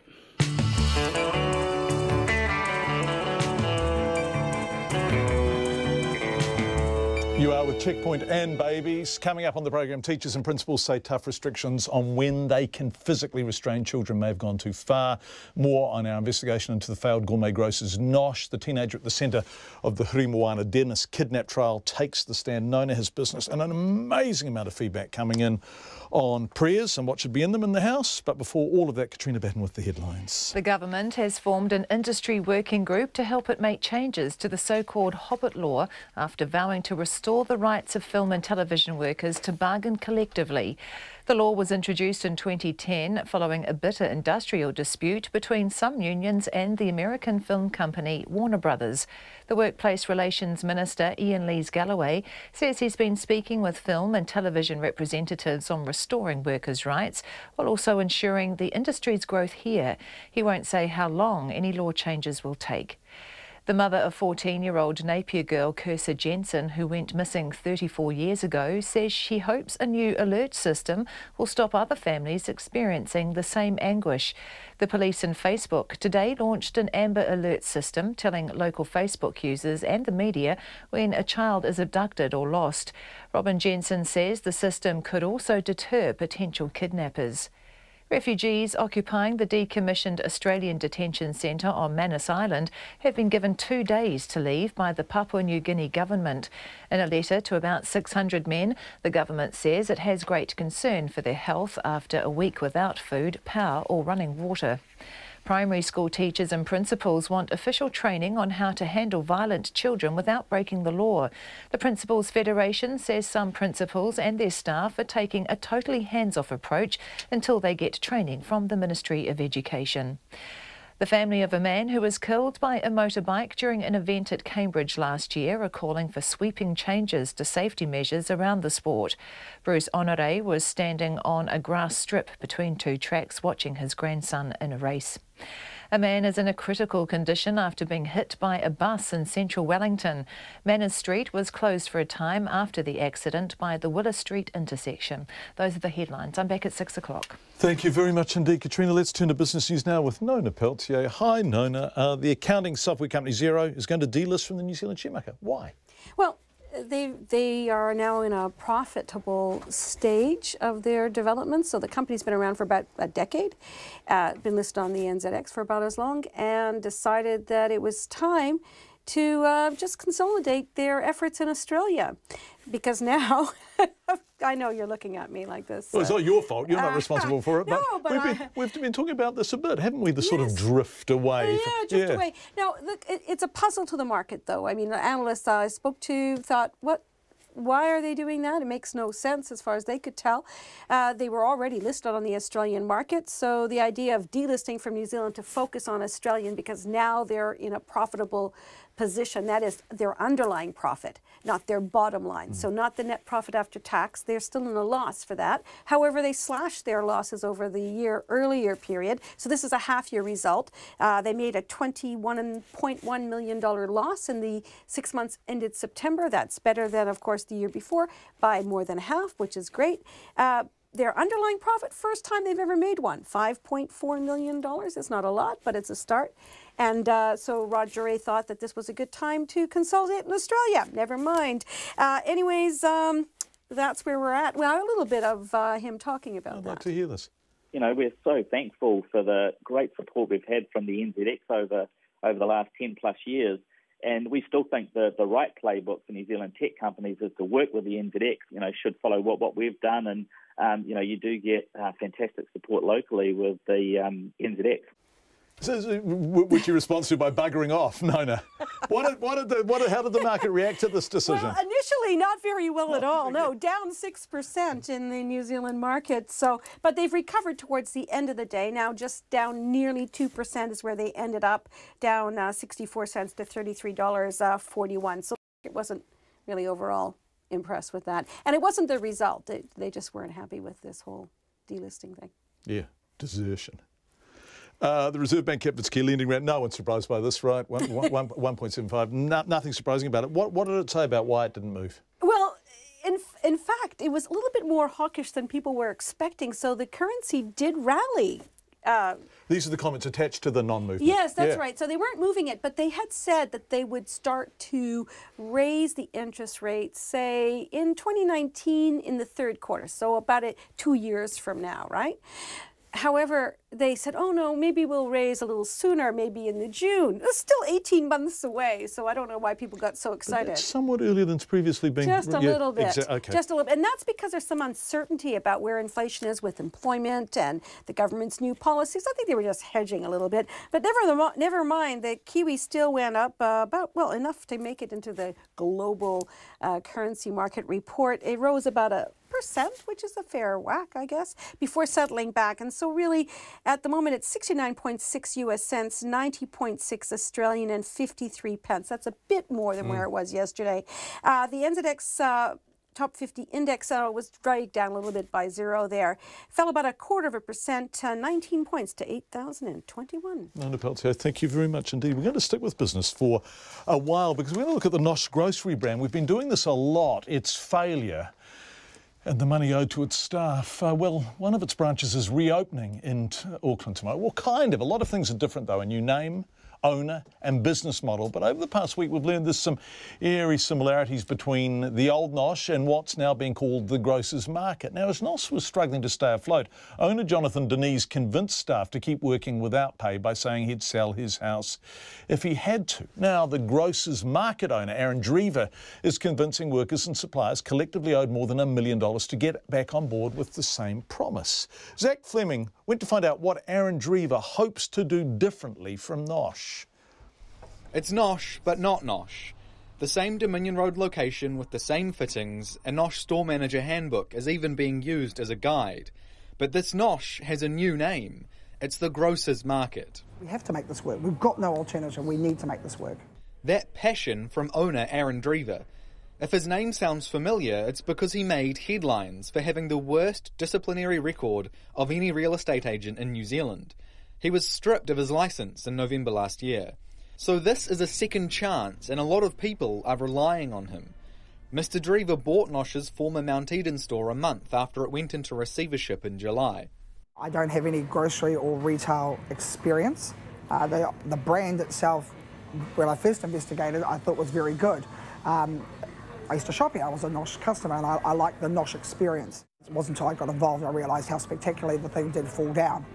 You are with Checkpoint and Babies. Coming up on the program, teachers and principals say tough restrictions on when they can physically restrain children may have gone too far. More on our investigation into the failed gourmet grocer's nosh. The teenager at the centre of the Hurimoana Dennis kidnap trial takes the stand, known as his business, and an amazing amount of feedback coming in on prayers and what should be in them in the House. But before all of that, Katrina Batten with the headlines. The government has formed an industry working group to help it make changes to the so-called Hobbit law after vowing to restore the rights of film and television workers to bargain collectively. The law was introduced in 2010 following a bitter industrial dispute between some unions and the American film company Warner Brothers. The Workplace Relations Minister, Ian Lees-Galloway, says he's been speaking with film and television representatives on restoring workers' rights while also ensuring the industry's growth here. He won't say how long any law changes will take. The mother of 14-year-old Napier girl Cursor Jensen, who went missing 34 years ago, says she hopes a new alert system will stop other families experiencing the same anguish. The police and Facebook today launched an Amber Alert system telling local Facebook users and the media when a child is abducted or lost. Robin Jensen says the system could also deter potential kidnappers. Refugees occupying the decommissioned Australian detention centre on Manus Island have been given 2 days to leave by the Papua New Guinea government. In a letter to about 600 men, the government says it has great concern for their health after a week without food, power or running water. Primary school teachers and principals want official training on how to handle violent children without breaking the law. The Principals Federation says some principals and their staff are taking a totally hands-off approach until they get training from the Ministry of Education. The family of a man who was killed by a motorbike during an event at Cambridge last year are calling for sweeping changes to safety measures around the sport. Bruce Honore was standing on a grass strip between two tracks watching his grandson in a race. A man is in a critical condition after being hit by a bus in central Wellington. Manus Street was closed for a time after the accident by the Willis Street intersection. Those are the headlines. I'm back at 6 o'clock. Thank you very much indeed, Katrina. Let's turn to business news now with Nona Peltier. Hi, Nona. The accounting software company Xero is going to delist from the New Zealand share market. Why? Well, they are now in a profitable stage of their development. So the company's been around for about a decade, been listed on the NZX for about as long, and decided that it was time to just consolidate their efforts in Australia, because now I know you're looking at me like this. Well, it's not your fault. You're not responsible for it. No, we've been talking about this a bit, haven't we? The sort of drift away. Drift away. Now, look, it's a puzzle to the market, though. I mean, the analysts I spoke to thought, why are they doing that? It makes no sense as far as they could tell. They were already listed on the Australian market, so the idea of delisting from New Zealand to focus on Australian because now they're in a profitable position, that is their underlying profit, not their bottom line. So not the net profit after tax. They're still in a loss for that. However, they slashed their losses over the earlier period. So this is a half-year result. They made a $21.1 million loss in the 6 months ended September. That's better than, of course, the year before by more than half, which is great. Their underlying profit, first time they've ever made one, $5.4 million. It's not a lot, but it's a start. And so Roger A. thought that this was a good time to consolidate in Australia. Never mind. Anyways, that's where we're at. Well, a little bit of him talking about that. I'd like to hear this. You know, we're so thankful for the great support we've had from the NZX over the last 10 plus years. And we still think the right playbook for New Zealand tech companies is to work with the NZX, should follow what we've done. And, you do get fantastic support locally with the NZX. So, which you respond to by buggering off, Nona. How did the market react to this decision? Well, initially, not very well at all. No, down 6% in the New Zealand market. So, but they've recovered towards the end of the day. Now, just down nearly 2% is where they ended up, down 64 cents to $33.41. So it wasn't really overall impressed with that. And it wasn't the result. They just weren't happy with this whole delisting thing. Yeah, desertion. The Reserve Bank kept its key lending rate. No one's surprised by this, right? 1.75. Nothing surprising about it. What did it say about why it didn't move? Well, in fact, it was a little bit more hawkish than people were expecting. So the currency did rally. These are the comments attached to the non-movement. Yes, that's right. So they weren't moving it, but they had said that they would start to raise the interest rate, say, in 2019 in the third quarter. So about 2 years from now, right? However, they said, oh no, maybe we'll raise a little sooner, maybe in the June. It's still 18 months away, so I don't know why people got so excited. It's somewhat earlier than it's previously been. Just a little bit. Okay. Just a little bit. And that's because there's some uncertainty about where inflation is with employment and the government's new policies. I think they were just hedging a little bit. But never mind, the Kiwi still went up enough to make it into the global currency market report. It rose about 1%, which is a fair whack, I guess, before settling back. And so really, at the moment, it's 69.6 US cents, 90.6 Australian, and 53 pence. That's a bit more than where it was yesterday. The NZX Top 50 index was dragged down a little bit by 0 there. Fell about 0.25%, 19 points to 8,021. Nona Peltier, thank you very much indeed. We're going to stick with business for a while because we're going to look at the Nosh grocery brand. We've been doing this a lot. Its failure and the money owed to its staff. Well, one of its branches is reopening in Auckland tomorrow. Well, kind of. A lot of things are different, though. A new name, owner and business model. But over the past week, we've learned there's some eerie similarities between the old Nosh and what's now being called the Grocer's Market. Now, as Nosh was struggling to stay afloat, owner Jonathan Denise convinced staff to keep working without pay by saying he'd sell his house if he had to. Now, the Grocer's Market owner, Aaron Drever, is convincing workers and suppliers collectively owed more than $1 million to get back on board with the same promise. Zach Fleming went to find out what Aaron Drever hopes to do differently from Nosh. It's Nosh, but not Nosh. The same Dominion Road location with the same fittings, a Nosh store manager handbook is even being used as a guide. But this Nosh has a new name. It's the Grocer's Market. We have to make this work. We've got no alternative. We need to make this work. That passion from owner Aaron Drever. If his name sounds familiar, it's because he made headlines for having the worst disciplinary record of any real estate agent in New Zealand. He was stripped of his licence in November last year. So this is a second chance, and a lot of people are relying on him. Mr. Drever bought Nosh's former Mount Eden store a month after it went into receivership in July. I don't have any grocery or retail experience. The brand itself, when I first investigated, I thought was very good. I used to shop here. I was a Nosh customer, and I liked the Nosh experience. It wasn't until I got involved I realised how spectacularly the thing did fall down.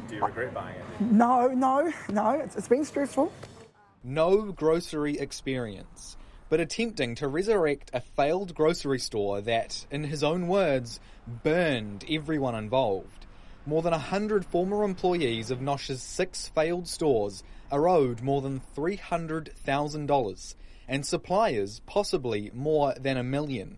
Do you regret buying it? No. It's been stressful. No grocery experience. but attempting to resurrect a failed grocery store that, in his own words, burned everyone involved. More than 100 former employees of Nosh's 6 failed stores are owed more than $300,000, and suppliers possibly more than $1 million.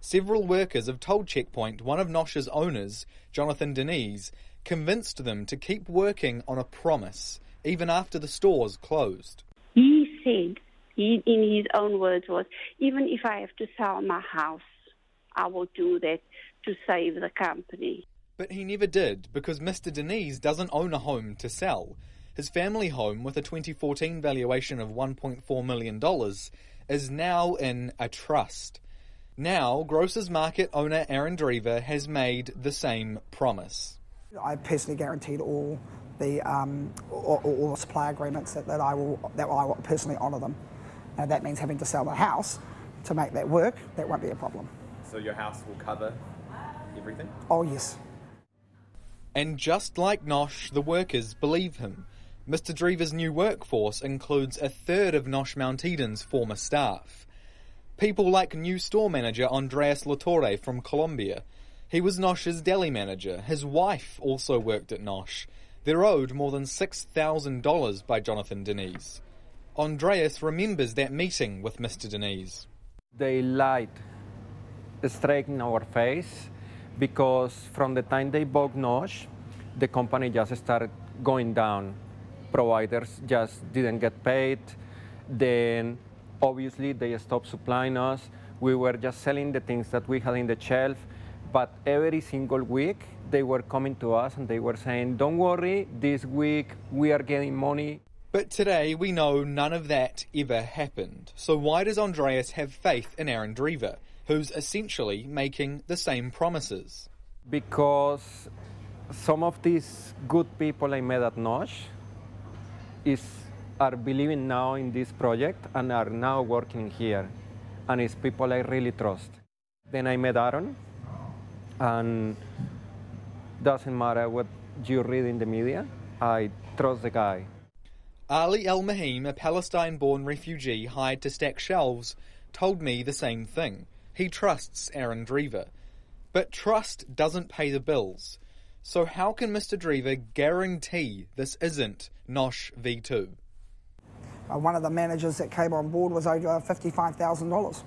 Several workers have told Checkpoint one of Nosh's owners, Jonathan Denise, convinced them to keep working on a promise, even after the stores closed. He said, in his own words was, even if I have to sell my house, I will do that to save the company. But he never did, because Mr. Denise doesn't own a home to sell. His family home, with a 2014 valuation of $1.4 million, is now in a trust. Now, Grocer's Market owner Aaron Drever has made the same promise. I personally guaranteed all the supply agreements that I will personally honour them. And that means having to sell the house to make that work. That won't be a problem. So your house will cover everything? Oh, yes. And just like Nosh, the workers believe him. Mr. Drever's new workforce includes a third of Nosh Mount Eden's former staff. People like new store manager Andreas Latore from Colombia. He was Nosh's deli manager. His wife also worked at Nosh. They're owed more than $6,000 by Jonathan Denise. Andreas remembers that meeting with Mr. Denise. They lied straight in our face, because from the time they bought Nosh, the company just started going down. Providers just didn't get paid. Then, obviously, they stopped supplying us. We were just selling the things that we had in the shelf. But every single week, they were coming to us and they were saying, don't worry, this week we are getting money. But today, we know none of that ever happened. So why does Andreas have faith in Aaron Drever, who's essentially making the same promises? Because some of these good people I met at Nosh are believing now in this project and are now working here. And it's people I really trust. Then I met Aaron, and doesn't matter what you read in the media, I trust the guy. Ali El-Mahim, a Palestine-born refugee hired to stack shelves, told me the same thing. He trusts Aaron Drever. But trust doesn't pay the bills. So how can Mr. Drever guarantee this isn't Nosh V2? One of the managers that came on board was owed $55,000.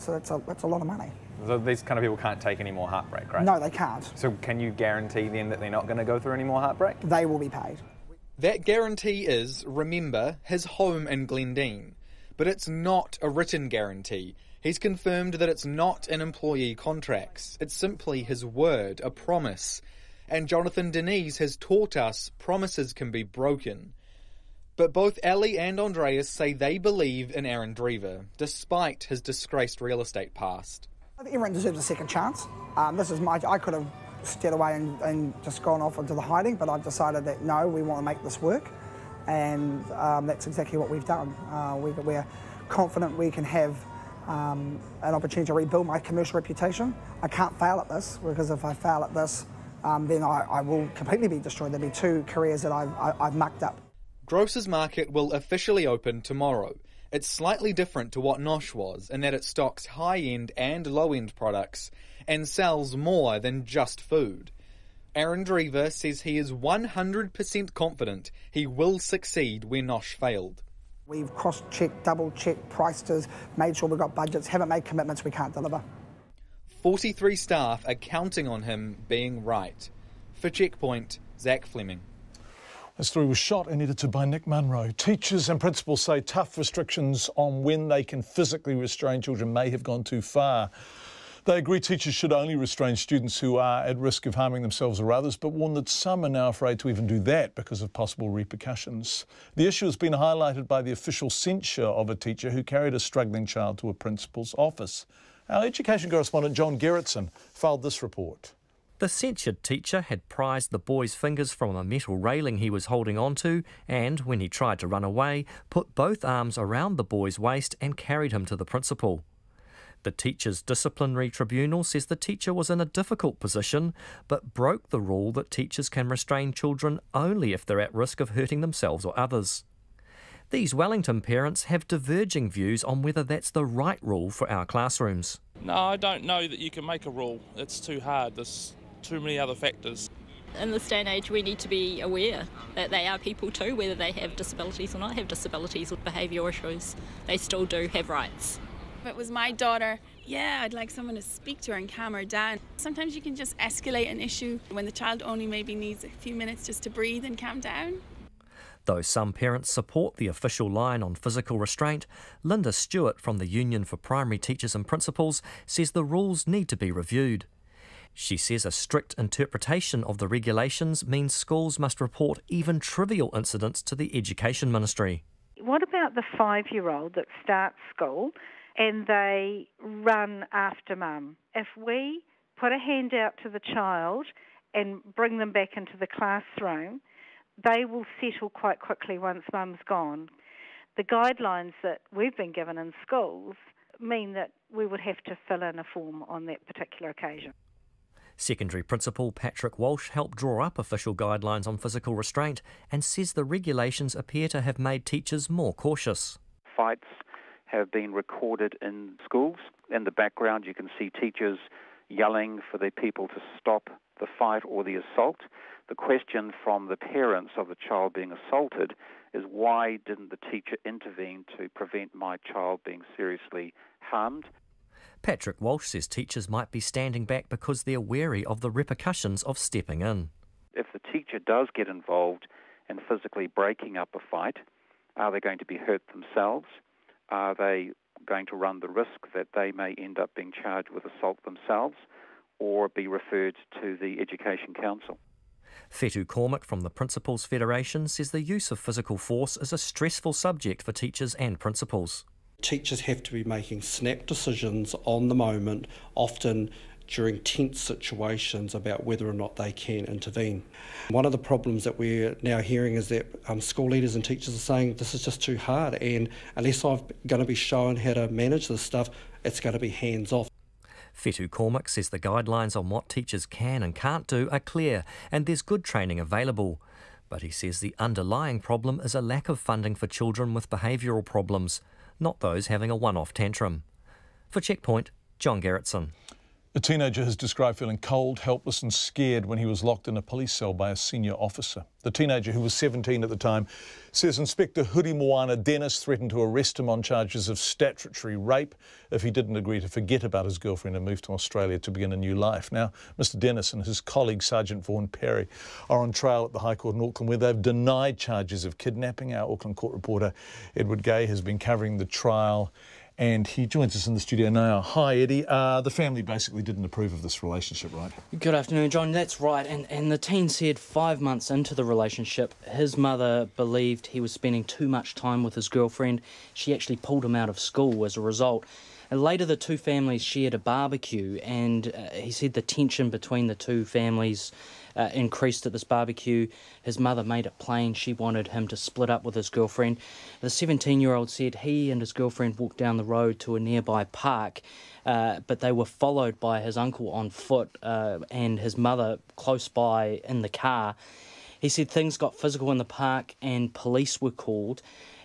So that's a lot of money. So these kind of people can't take any more heartbreak, right? No, they can't. So can you guarantee then that they're not going to go through any more heartbreak? They will be paid. That guarantee is, remember, his home in Glendine. But it's not a written guarantee. He's confirmed that it's not in employee contracts. It's simply his word, a promise. And Jonathan Denise has taught us promises can be broken. But both Ali and Andreas say they believe in Aaron Drever, despite his disgraced real estate past. I think everyone deserves a second chance. I could have stayed away and just gone off into the hiding, but I've decided that no, we want to make this work, and that's exactly what we've done. We're confident we can have an opportunity to rebuild my commercial reputation. I can't fail at this, because if I fail at this, then I will completely be destroyed. There'll be 2 careers that I've mucked up. Grocer's Market will officially open tomorrow. It's slightly different to what Nosh was, in that it stocks high-end and low-end products and sells more than just food. Aaron Drever says he is 100% confident he will succeed where Nosh failed. We've cross-checked, double-checked prices, made sure we've got budgets, haven't made commitments we can't deliver. 43 staff are counting on him being right. For Checkpoint, Zach Fleming. The story was shot and edited by Nick Munro. Teachers and principals say tough restrictions on when they can physically restrain children may have gone too far. They agree teachers should only restrain students who are at risk of harming themselves or others, but warn that some are now afraid to even do that because of possible repercussions. The issue has been highlighted by the official censure of a teacher who carried a struggling child to a principal's office. Our education correspondent John Gerritsen filed this report. The censured teacher had prized the boy's fingers from a metal railing he was holding onto and, when he tried to run away, put both arms around the boy's waist and carried him to the principal. The teacher's disciplinary tribunal says the teacher was in a difficult position, but broke the rule that teachers can restrain children only if they're at risk of hurting themselves or others. These Wellington parents have diverging views on whether that's the right rule for our classrooms. No, I don't know that you can make a rule. It's too hard. There's too many other factors. In this day and age, we need to be aware that they are people too, whether they have disabilities or not have disabilities or behavioural issues. They still do have rights. If it was my daughter, yeah, I'd like someone to speak to her and calm her down. Sometimes you can just escalate an issue when the child only maybe needs a few minutes just to breathe and calm down. Though some parents support the official line on physical restraint, Linda Stewart from the Union for Primary Teachers and Principals says the rules need to be reviewed. She says a strict interpretation of the regulations means schools must report even trivial incidents to the Education Ministry. What about the 5-year-old that starts school and they run after mum? If we put a hand out to the child and bring them back into the classroom, they will settle quite quickly once mum's gone. The guidelines that we've been given in schools mean that we would have to fill in a form on that particular occasion. Secondary Principal Patrick Walsh helped draw up official guidelines on physical restraint and says the regulations appear to have made teachers more cautious. Fights have been recorded in schools. In the background you can see teachers yelling for their people to stop the fight or the assault. The question from the parents of the child being assaulted is, why didn't the teacher intervene to prevent my child being seriously harmed? Patrick Walsh says teachers might be standing back because they're wary of the repercussions of stepping in. If the teacher does get involved in physically breaking up a fight, are they going to be hurt themselves? Are they going to run the risk that they may end up being charged with assault themselves or be referred to the Education Council? Fetu Cormack from the Principals Federation says the use of physical force is a stressful subject for teachers and principals. Teachers have to be making snap decisions on the moment, often during tense situations, about whether or not they can intervene. One of the problems that we're now hearing is that school leaders and teachers are saying this is just too hard, and unless I'm going to be shown how to manage this stuff, it's going to be hands off. Fetu Cormack says the guidelines on what teachers can and can't do are clear and there's good training available. But he says the underlying problem is a lack of funding for children with behavioural problems, not those having a one-off tantrum. For Checkpoint, John Gerritsen. A teenager has described feeling cold, helpless and scared when he was locked in a police cell by a senior officer. The teenager, who was 17 at the time, says Inspector Huri Moana Dennis threatened to arrest him on charges of statutory rape if he didn't agree to forget about his girlfriend and move to Australia to begin a new life. Now, Mr Dennis and his colleague Sergeant Vaughan Perry are on trial at the High Court in Auckland, where they've denied charges of kidnapping. Our Auckland Court reporter Edward Gay has been covering the trial, and he joins us in the studio now. Hi, Eddie. The family basically didn't approve of this relationship, right? Good afternoon, John. That's right. And the teen said 5 months into the relationship, his mother believed he was spending too much time with his girlfriend. She actually pulled him out of school as a result. And later, the two families shared a barbecue, and he said the tension between the two families increased at this barbecue. His mother made it plain she wanted him to split up with his girlfriend. The 17-year-old said he and his girlfriend walked down the road to a nearby park, but they were followed by his uncle on foot and his mother close by in the car. He said things got physical in the park and police were called,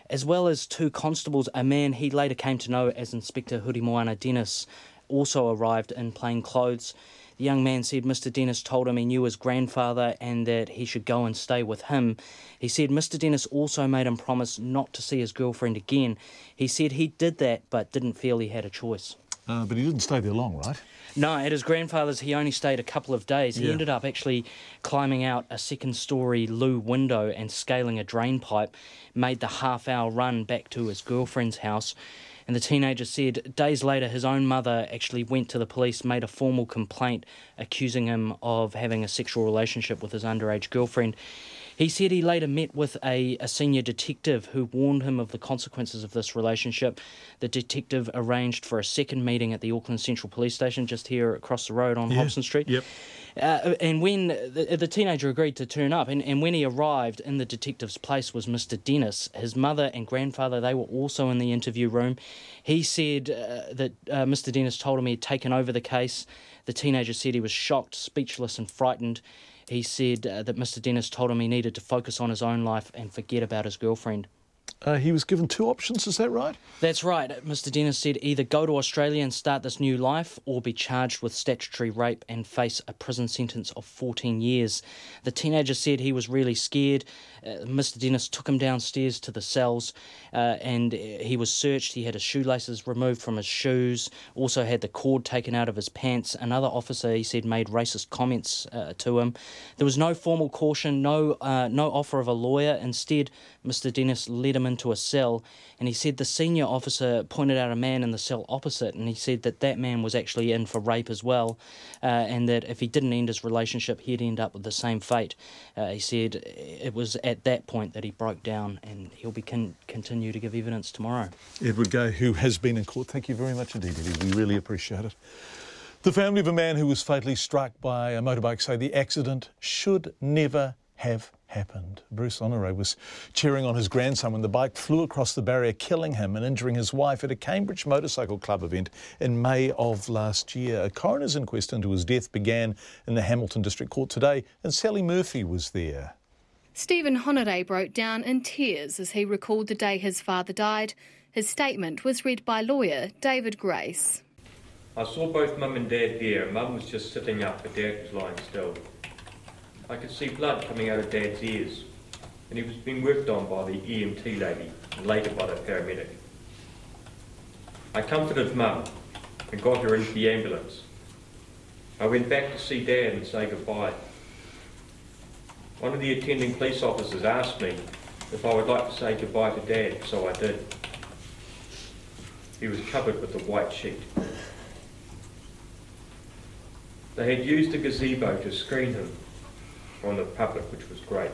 as well as two constables. A man he later came to know as Inspector Huri Moana Dennis also arrived in plain clothes. The young man said Mr Dennis told him he knew his grandfather and that he should go and stay with him. He said Mr Dennis also made him promise not to see his girlfriend again. He said he did that but didn't feel he had a choice. But he didn't stay there long, right? No, at his grandfather's he only stayed a couple of days. He ended up actually climbing out a second-storey loo window and scaling a drain pipe, made the half-hour run back to his girlfriend's house. And the teenager said days later his own mother actually went to the police, made a formal complaint accusing him of having a sexual relationship with his underage girlfriend. He said he later met with a senior detective who warned him of the consequences of this relationship. The detective arranged for a second meeting at the Auckland Central Police Station just here across the road on Hobson Street. Yep. And when the teenager agreed to turn up, and when he arrived in the detective's place was Mr Dennis. His mother and grandfather, they were also in the interview room. He said that Mr Dennis told him he had taken over the case. The teenager said he was shocked, speechless and frightened. He said that Mr Dennis told him he needed to focus on his own life and forget about his girlfriend. he was given two options, is that right? That's right. Mr Dennis said either go to Australia and start this new life or be charged with statutory rape and face a prison sentence of 14 years. The teenager said he was really scared. Mr Dennis took him downstairs to the cells and he was searched. He had his shoelaces removed from his shoes, also had the cord taken out of his pants. Another officer, he said, made racist comments to him. There was no formal caution, no offer of a lawyer. Instead, Mr Dennis led him into a cell, and he said the senior officer pointed out a man in the cell opposite, and he said that man was actually in for rape as well, and that if he didn't end his relationship, he'd end up with the same fate. He said it was at that point that he broke down, and he'll continue to give evidence tomorrow. Edward Gay, who has been in court, thank you very much indeed, Eddie. We really appreciate it. The family of a man who was fatally struck by a motorbike say the accident should never have happened. Bruce Honore was cheering on his grandson when the bike flew across the barrier, killing him and injuring his wife at a Cambridge Motorcycle Club event in May of last year. A coroner's inquest into his death began in the Hamilton District Court today, and Sally Murphy was there. Stephen Honore broke down in tears as he recalled the day his father died. His statement was read by lawyer David Grace. I saw both Mum and Dad there. Mum was just sitting up, but Dad was lying still. I could see blood coming out of Dad's ears, and he was being worked on by the EMT lady and later by the paramedic. I comforted Mum and got her into the ambulance. I went back to see Dad and say goodbye. One of the attending police officers asked me if I would like to say goodbye to Dad, so I did. He was covered with a white sheet. They had used a gazebo to screen him from the public, which was great.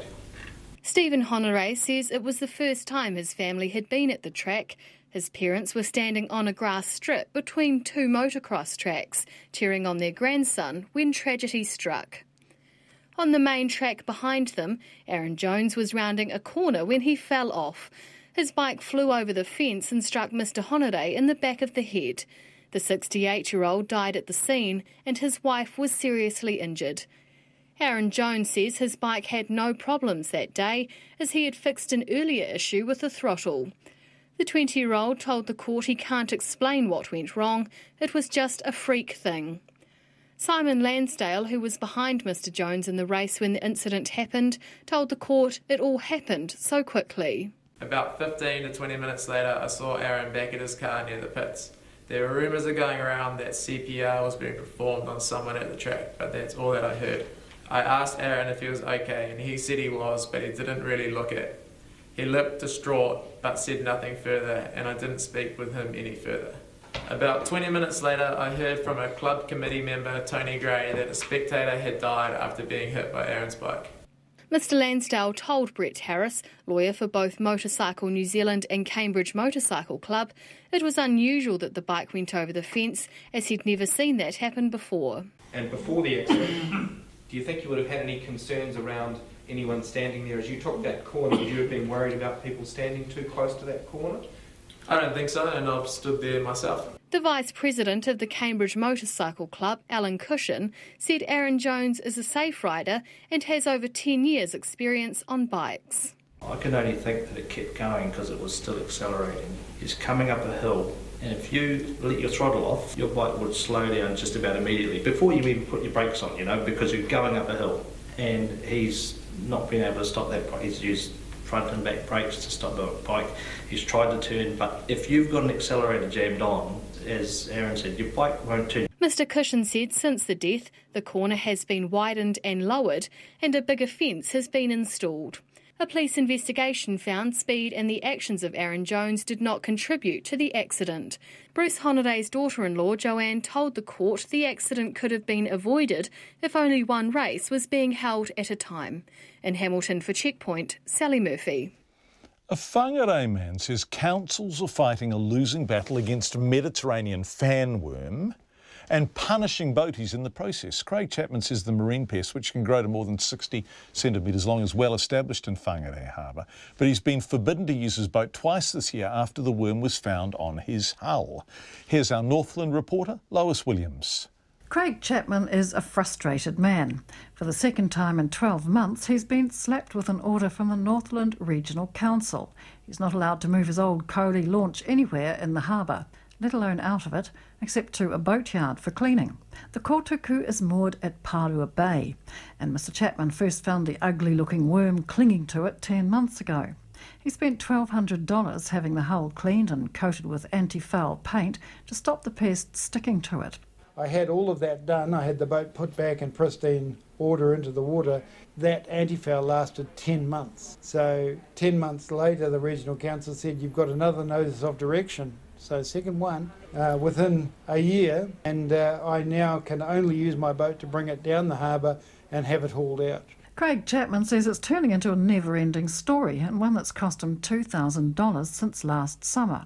Stephen Honore says it was the first time his family had been at the track. His parents were standing on a grass strip between two motocross tracks, cheering on their grandson when tragedy struck. On the main track behind them, Aaron Jones was rounding a corner when he fell off. His bike flew over the fence and struck Mr Honore in the back of the head. The 68-year-old died at the scene and his wife was seriously injured. Aaron Jones says his bike had no problems that day as he had fixed an earlier issue with the throttle. The 20-year-old told the court he can't explain what went wrong, it was just a freak thing. Simon Lansdale, who was behind Mr Jones in the race when the incident happened, told the court it all happened so quickly. About 15 to 20 minutes later, I saw Aaron back at his car near the pits. There were rumours going around that CPR was being performed on someone at the track, but that's all that I heard. I asked Aaron if he was okay, and he said he was, but he didn't really look it. He looked distraught, but said nothing further, and I didn't speak with him any further. About 20 minutes later, I heard from a club committee member, Tony Gray, that a spectator had died after being hit by Aaron's bike. Mr Lansdale told Brett Harris, lawyer for both Motorcycle New Zealand and Cambridge Motorcycle Club, it was unusual that the bike went over the fence, as he'd never seen that happen before. And before the accident, do you think you would have had any concerns around anyone standing there? As you took that corner, would you have been worried about people standing too close to that corner? I don't think so, and I've stood there myself. The Vice President of the Cambridge Motorcycle Club, Alan Cushion, said Aaron Jones is a safe rider and has over 10 years' experience on bikes. I can only think that it kept going because it was still accelerating. He's coming up a hill, and if you let your throttle off, your bike would slow down just about immediately, before you even put your brakes on, because you're going up a hill. And he's not been able to stop that bike. He's used front and back brakes to stop the bike. He's tried to turn, but if you've got an accelerator jammed on, as Aaron said, your bike won't turn. Mr Cushion said since the death, the corner has been widened and lowered and a bigger fence has been installed. A police investigation found speed and the actions of Aaron Jones did not contribute to the accident. Bruce Honore's daughter-in-law, Joanne, told the court the accident could have been avoided if only one race was being held at a time. In Hamilton for Checkpoint, Sally Murphy. A Whangarei man says councils are fighting a losing battle against Mediterranean fanworm and punishing boaties in the process. Craig Chapman says the marine pest, which can grow to more than 60 centimetres long, is well established in Whangarei Harbour, but he's been forbidden to use his boat twice this year after the worm was found on his hull. Here's our Northland reporter, Lois Williams. Craig Chapman is a frustrated man. For the second time in 12 months, he's been slapped with an order from the Northland Regional Council. He's not allowed to move his old Coley launch anywhere in the harbour, let alone out of it, except to a boatyard for cleaning. The Kotuku is moored at Parua Bay, and Mr Chapman first found the ugly-looking worm clinging to it 10 months ago. He spent $1,200 having the hull cleaned and coated with anti-foul paint to stop the pest sticking to it. I had all of that done. I had the boat put back in pristine order into the water. That anti-foul lasted 10 months. So 10 months later, the Regional Council said, you've got another notice of direction. So second one, within a year, and I now can only use my boat to bring it down the harbour and have it hauled out. Craig Chapman says it's turning into a never-ending story, and one that's cost him $2,000 since last summer.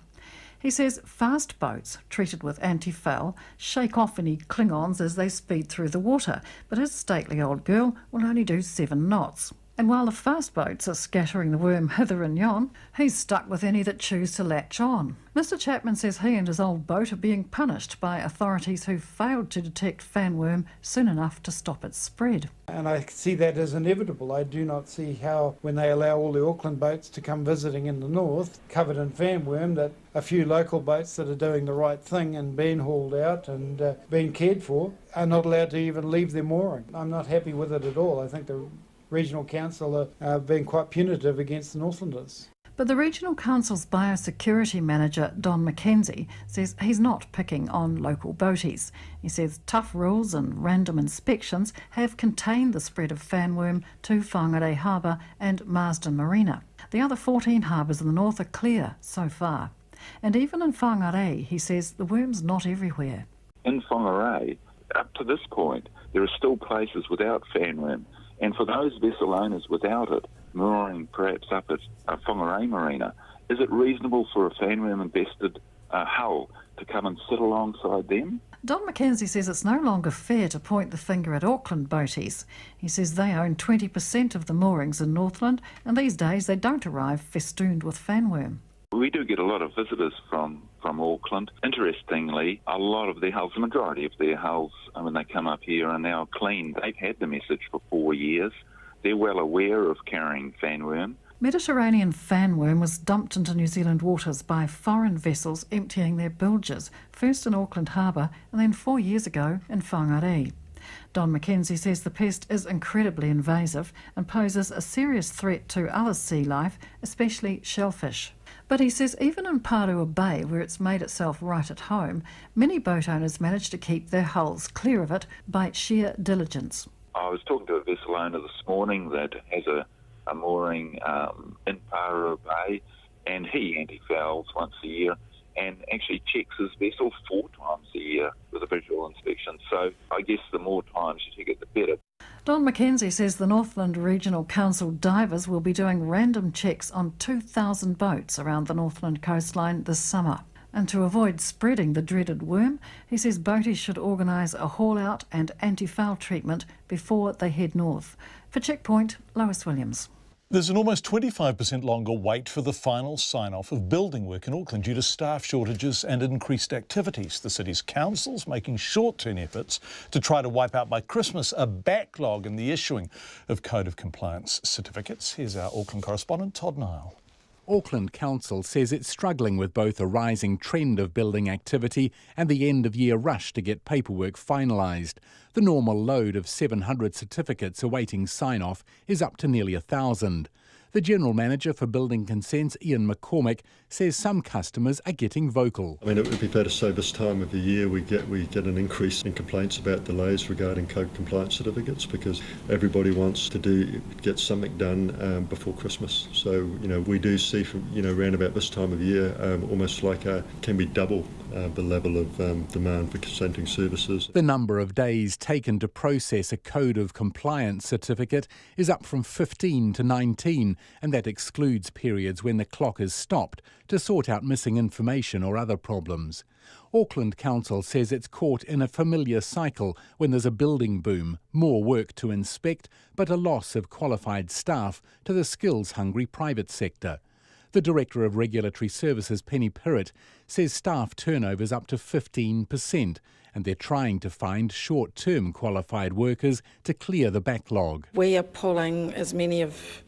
He says fast boats, treated with anti-foul, shake off any Klingons as they speed through the water, but his stately old girl will only do 7 knots. And while the fast boats are scattering the worm hither and yon, he's stuck with any that choose to latch on. Mr Chapman says he and his old boat are being punished by authorities who failed to detect fanworm soon enough to stop its spread. And I see that as inevitable. I do not see how, when they allow all the Auckland boats to come visiting in the north, covered in fanworm, that a few local boats that are doing the right thing and being hauled out and being cared for are not allowed to even leave their mooring. I'm not happy with it at all. I think the Regional Council are being quite punitive against the Northlanders. But the Regional Council's biosecurity manager, Don McKenzie, says he's not picking on local boaties. He says tough rules and random inspections have contained the spread of fanworm to Whangarei Harbour and Marsden Marina. The other 14 harbours in the north are clear so far. And even in Whangarei, he says the worm's not everywhere. In Whangarei, up to this point, there are still places without fanworm. And for those vessel owners without it, mooring perhaps up at Whangarei Marina, is it reasonable for a fanworm-infested hull to come and sit alongside them? Don McKenzie says it's no longer fair to point the finger at Auckland boaties. He says they own 20% of the moorings in Northland, and these days they don't arrive festooned with fanworm. We do get a lot of visitors from Auckland. Interestingly, a lot of their hulls, the majority of their hulls, when they come up here, are now clean. They've had the message for 4 years. They're well aware of carrying fanworm. Mediterranean fanworm was dumped into New Zealand waters by foreign vessels emptying their bilges, first in Auckland Harbour and then 4 years ago in Whangarei. Don McKenzie says the pest is incredibly invasive and poses a serious threat to other sea life, especially shellfish. But he says even in Parua Bay, where it's made itself right at home, many boat owners manage to keep their hulls clear of it by sheer diligence. I was talking to a vessel owner this morning that has a mooring in Parua Bay, and he anti-fouls once a year and actually checks his vessel 4 times a year with a visual inspection. So I guess the more times you check it, the better. Don McKenzie says the Northland Regional Council divers will be doing random checks on 2,000 boats around the Northland coastline this summer. And to avoid spreading the dreaded worm, he says boaties should organise a haul-out and anti-foul treatment before they head north. For Checkpoint, Lois Williams. There's an almost 25% longer wait for the final sign-off of building work in Auckland due to staff shortages and increased activities. The city's council's making short-term efforts to try to wipe out by Christmas a backlog in the issuing of Code of Compliance certificates. Here's our Auckland correspondent, Todd Nile. Auckland Council says it's struggling with both a rising trend of building activity and the end-of-year rush to get paperwork finalised. The normal load of 700 certificates awaiting sign-off is up to nearly 1,000. The General Manager for Building Consents, Ian McCormick, says some customers are getting vocal. I mean, it would be fair to say this time of the year we get an increase in complaints about delays regarding code compliance certificates because everybody wants to get something done before Christmas. So, we do see from, around about this time of year almost like can we double the level of demand for consenting services. The number of days taken to process a Code of Compliance certificate is up from 15 to 19, and that excludes periods when the clock is stopped to sort out missing information or other problems. Auckland Council says it's caught in a familiar cycle when there's a building boom, more work to inspect, but a loss of qualified staff to the skills-hungry private sector. The Director of Regulatory Services, Penny Pirrett, says staff turnover is up to 15%, and they're trying to find short-term qualified workers to clear the backlog. We are pulling as many of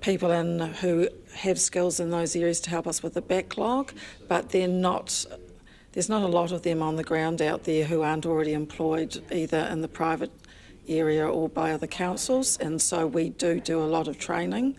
people in who have skills in those areas to help us with the backlog, but there's not a lot of them on the ground out there who aren't already employed either in the private area or by other councils, and so we do a lot of training.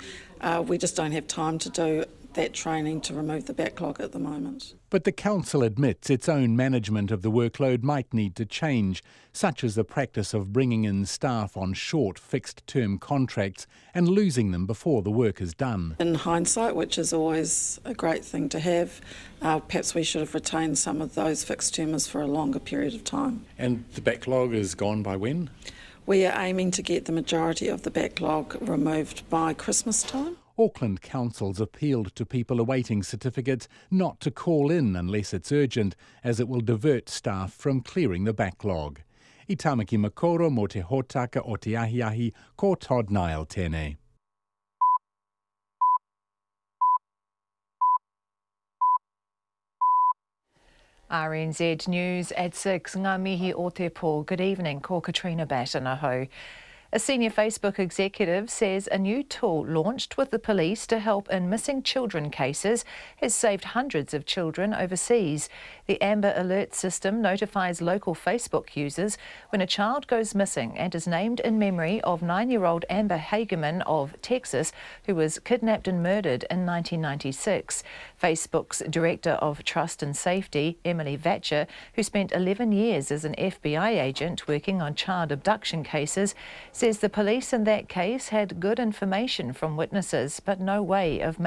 We just don't have time to do that training to remove the backlog at the moment. But the council admits its own management of the workload might need to change, such as the practice of bringing in staff on short fixed-term contracts and losing them before the work is done. In hindsight, which is always a great thing to have, perhaps we should have retained some of those fixed-termers for a longer period of time. And the backlog is gone by when? We are aiming to get the majority of the backlog removed by Christmas time. Auckland Council's appealed to people awaiting certificates not to call in unless it's urgent, as it will divert staff from clearing the backlog. I Tamaki Makoro mo te hōtaka o te ahiahi, ko Todd Nile tēnei. RNZ News at 6, ngā mihi o te pō. Good evening, ko Katrina Batanaho. A senior Facebook executive says a new tool launched with the police to help in missing children cases has saved hundreds of children overseas. The Amber Alert system notifies local Facebook users when a child goes missing and is named in memory of 9-year-old Amber Hageman of Texas, who was kidnapped and murdered in 1996. Facebook's Director of Trust and Safety, Emily Vatcher, who spent 11 years as an FBI agent working on child abduction cases, says the police in that case had good information from witnesses, but no way of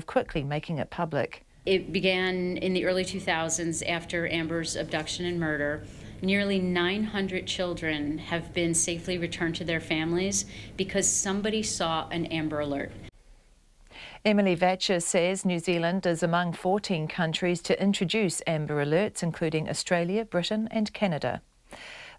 quickly making it public. It began in the early 2000s after Amber's abduction and murder. Nearly 900 children have been safely returned to their families because somebody saw an Amber Alert. Emily Vatcher says New Zealand is among 14 countries to introduce Amber Alerts, including Australia, Britain and Canada.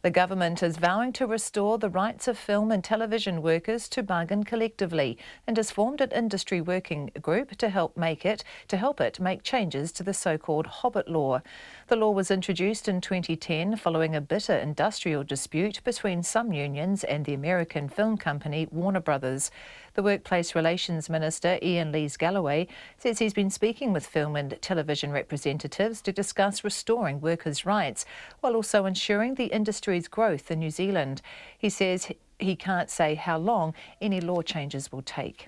The government is vowing to restore the rights of film and television workers to bargain collectively and has formed an industry working group to help it make changes to the so-called Hobbit Law. The law was introduced in 2010 following a bitter industrial dispute between some unions and the American film company Warner Brothers. The Workplace Relations Minister, Ian Lees-Galloway, says he's been speaking with film and television representatives to discuss restoring workers' rights while also ensuring the industry's growth in New Zealand. He says he can't say how long any law changes will take.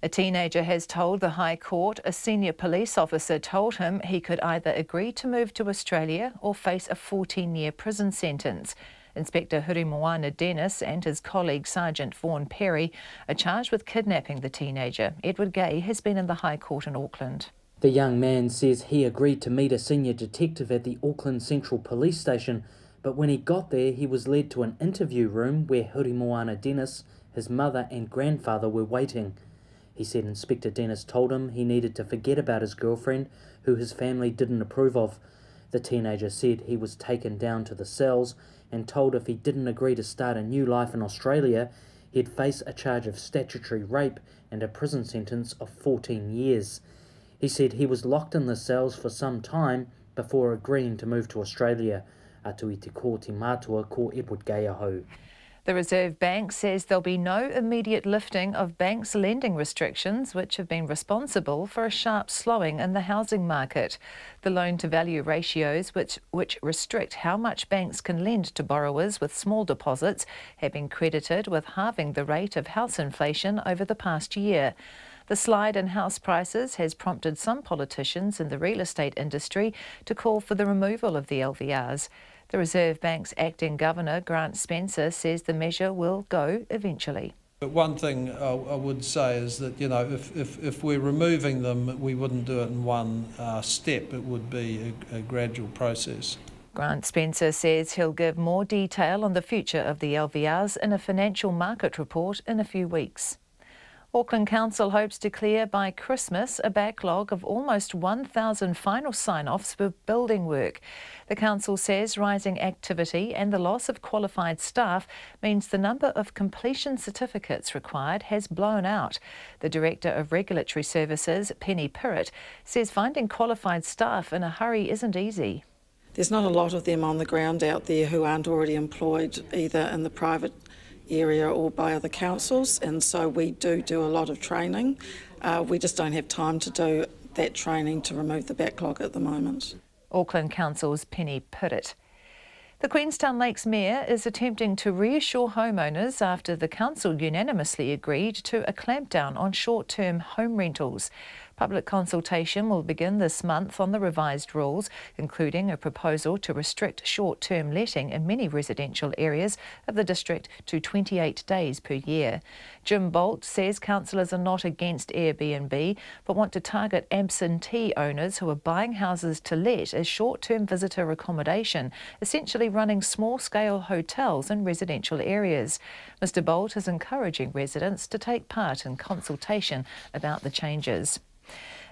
A teenager has told the High Court a senior police officer told him he could either agree to move to Australia or face a 14-year prison sentence. Inspector Hurimoana Dennis and his colleague Sergeant Vaughan Perry are charged with kidnapping the teenager. Edward Gay has been in the High Court in Auckland. The young man says he agreed to meet a senior detective at the Auckland Central Police Station, but when he got there he was led to an interview room where Hurimoana Dennis, his mother and grandfather were waiting. He said Inspector Dennis told him he needed to forget about his girlfriend, who his family didn't approve of. The teenager said he was taken down to the cells and told if he didn't agree to start a new life in Australia, he'd face a charge of statutory rape and a prison sentence of 14 years. He said he was locked in the cells for some time before agreeing to move to Australia. Atu i te ko te mātua ko Edward Gay ahau. The Reserve Bank says there'll be no immediate lifting of banks' lending restrictions, which have been responsible for a sharp slowing in the housing market. The loan-to-value ratios, which restrict how much banks can lend to borrowers with small deposits, have been credited with halving the rate of house inflation over the past year. The slide in house prices has prompted some politicians in the real estate industry to call for the removal of the LVRs. The Reserve Bank's acting governor, Grant Spencer, says the measure will go eventually. But one thing I would say is that, you know, if we're removing them, we wouldn't do it in one step. It would be a gradual process. Grant Spencer says he'll give more detail on the future of the LVRs in a financial market report in a few weeks. Auckland Council hopes to clear by Christmas a backlog of almost 1,000 final sign-offs for building work. The council says rising activity and the loss of qualified staff means the number of completion certificates required has blown out. The Director of Regulatory Services, Penny Pirrett, says finding qualified staff in a hurry isn't easy. There's not a lot of them on the ground out there who aren't already employed either in the private area or by other councils, and so we do a lot of training. We just don't have time to do that training to remove the backlog at the moment. Auckland Council's Penny Pirrett. The Queenstown Lakes Mayor is attempting to reassure homeowners after the council unanimously agreed to a clampdown on short-term home rentals. Public consultation will begin this month on the revised rules, including a proposal to restrict short-term letting in many residential areas of the district to 28 days per year. Jim Bolt says councillors are not against Airbnb, but want to target absentee owners who are buying houses to let as short-term visitor accommodation, essentially running small-scale hotels in residential areas. Mr Bolt is encouraging residents to take part in consultation about the changes.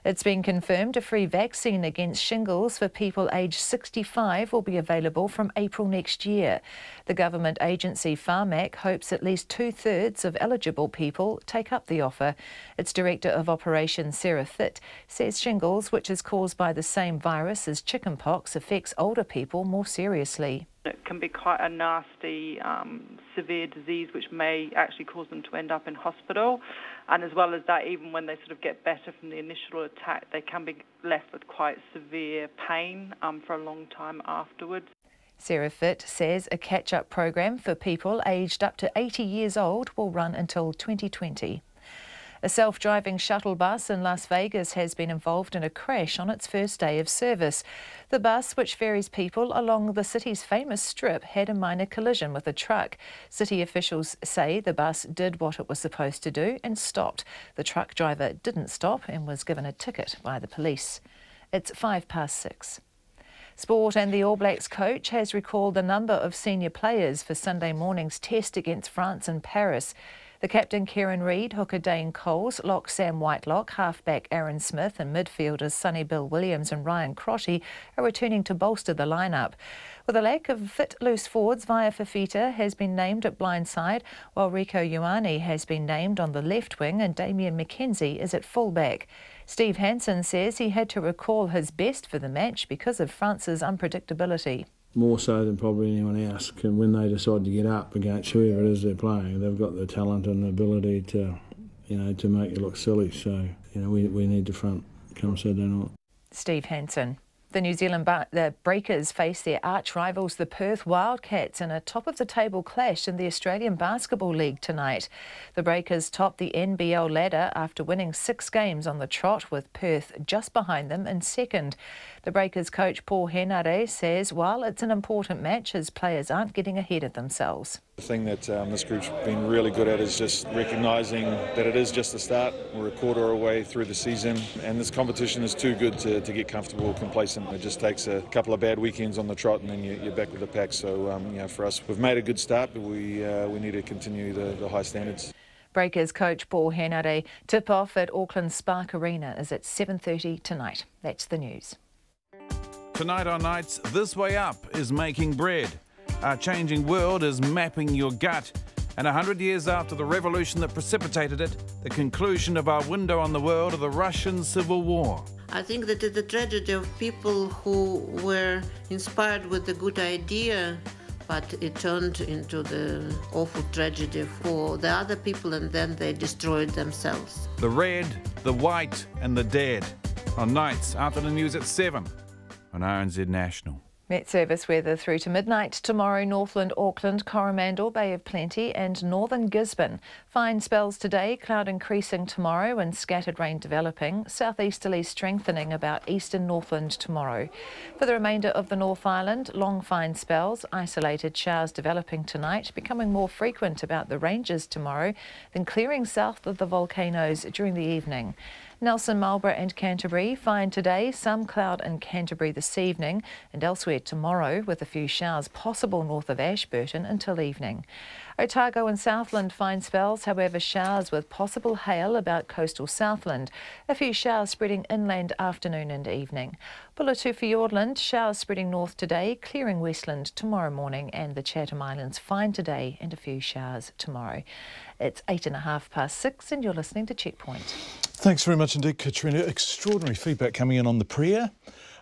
It's been confirmed a free vaccine against shingles for people aged 65 will be available from April next year. The government agency Pharmac hopes at least 2/3 of eligible people take up the offer. Its Director of Operations, Sarah Fitt, says shingles, which is caused by the same virus as chickenpox, affects older people more seriously. It can be quite a nasty, severe disease which may actually cause them to end up in hospital. And as well as that, even when they sort of get better from the initial attack, they can be left with quite severe pain for a long time afterwards. Sarah Fitt says a catch-up program for people aged up to 80 years old will run until 2020. A self-driving shuttle bus in Las Vegas has been involved in a crash on its first day of service. The bus, which ferries people along the city's famous strip, had a minor collision with a truck. City officials say the bus did what it was supposed to do and stopped. The truck driver didn't stop and was given a ticket by the police. It's 6:05. Sport, and the All Blacks coach has recalled a number of senior players for Sunday morning's test against France in Paris. The captain Kieran Reid, hooker Dane Coles, lock Sam Whitelock, halfback Aaron Smith and midfielders Sonny Bill Williams and Ryan Crotty are returning to bolster the lineup. With a lack of fit loose forwards, Via Fafita has been named at blindside, while Rico Ioane has been named on the left wing and Damien McKenzie is at fullback. Steve Hansen says he had to recall his best for the match because of France's unpredictability. More so than probably anyone else. And when they decide to get up against whoever it is they're playing, they've got the talent and the ability to, to make you look silly. So, we need to front come Saturday night. Steve Hansen. The New Zealand Breakers face their arch rivals, the Perth Wildcats, in a top-of-the-table clash in the Australian Basketball League tonight. The Breakers topped the NBL ladder after winning 6 games on the trot, with Perth just behind them in second. The Breakers coach Paul Henare says while it's an important match, his players aren't getting ahead of themselves. The thing that this group's been really good at is just recognising that it is just the start. We're a quarter away through the season and this competition is too good to get comfortable or complacent. It just takes a couple of bad weekends on the trot and then you're back with the pack. So for us, we've made a good start, but we need to continue the high standards. Breakers coach Paul Henare. Tip-off at Auckland Spark Arena is at 7:30 tonight. That's the news. Tonight on Nights, This Way Up is making bread. Our changing world is mapping your gut. And 100 years after the revolution that precipitated it, the conclusion of our window on the world of the Russian Civil War. I think that it's the tragedy of people who were inspired with a good idea, but it turned into the awful tragedy for the other people and then they destroyed themselves. The red, the white and the dead. On Nights, after the news at 7 on RNZ National. Met Service weather through to midnight tomorrow: Northland, Auckland, Coromandel, Bay of Plenty and northern Gisborne. Fine spells today, cloud increasing tomorrow and scattered rain developing. Southeasterly strengthening about eastern Northland tomorrow. For the remainder of the North Island, long fine spells, isolated showers developing tonight, becoming more frequent about the ranges tomorrow, then clearing south of the volcanoes during the evening. Nelson, Marlborough and Canterbury fine today, some cloud in Canterbury this evening and elsewhere tomorrow with a few showers possible north of Ashburton until evening. Otago and Southland fine spells, however showers with possible hail about coastal Southland. A few showers spreading inland afternoon and evening. Bulletu for Fiordland, showers spreading north today, clearing Westland tomorrow morning and the Chatham Islands fine today and a few showers tomorrow. It's 6:08 and you're listening to Checkpoint. Thanks very much indeed, Katrina. Extraordinary feedback coming in on the prayer.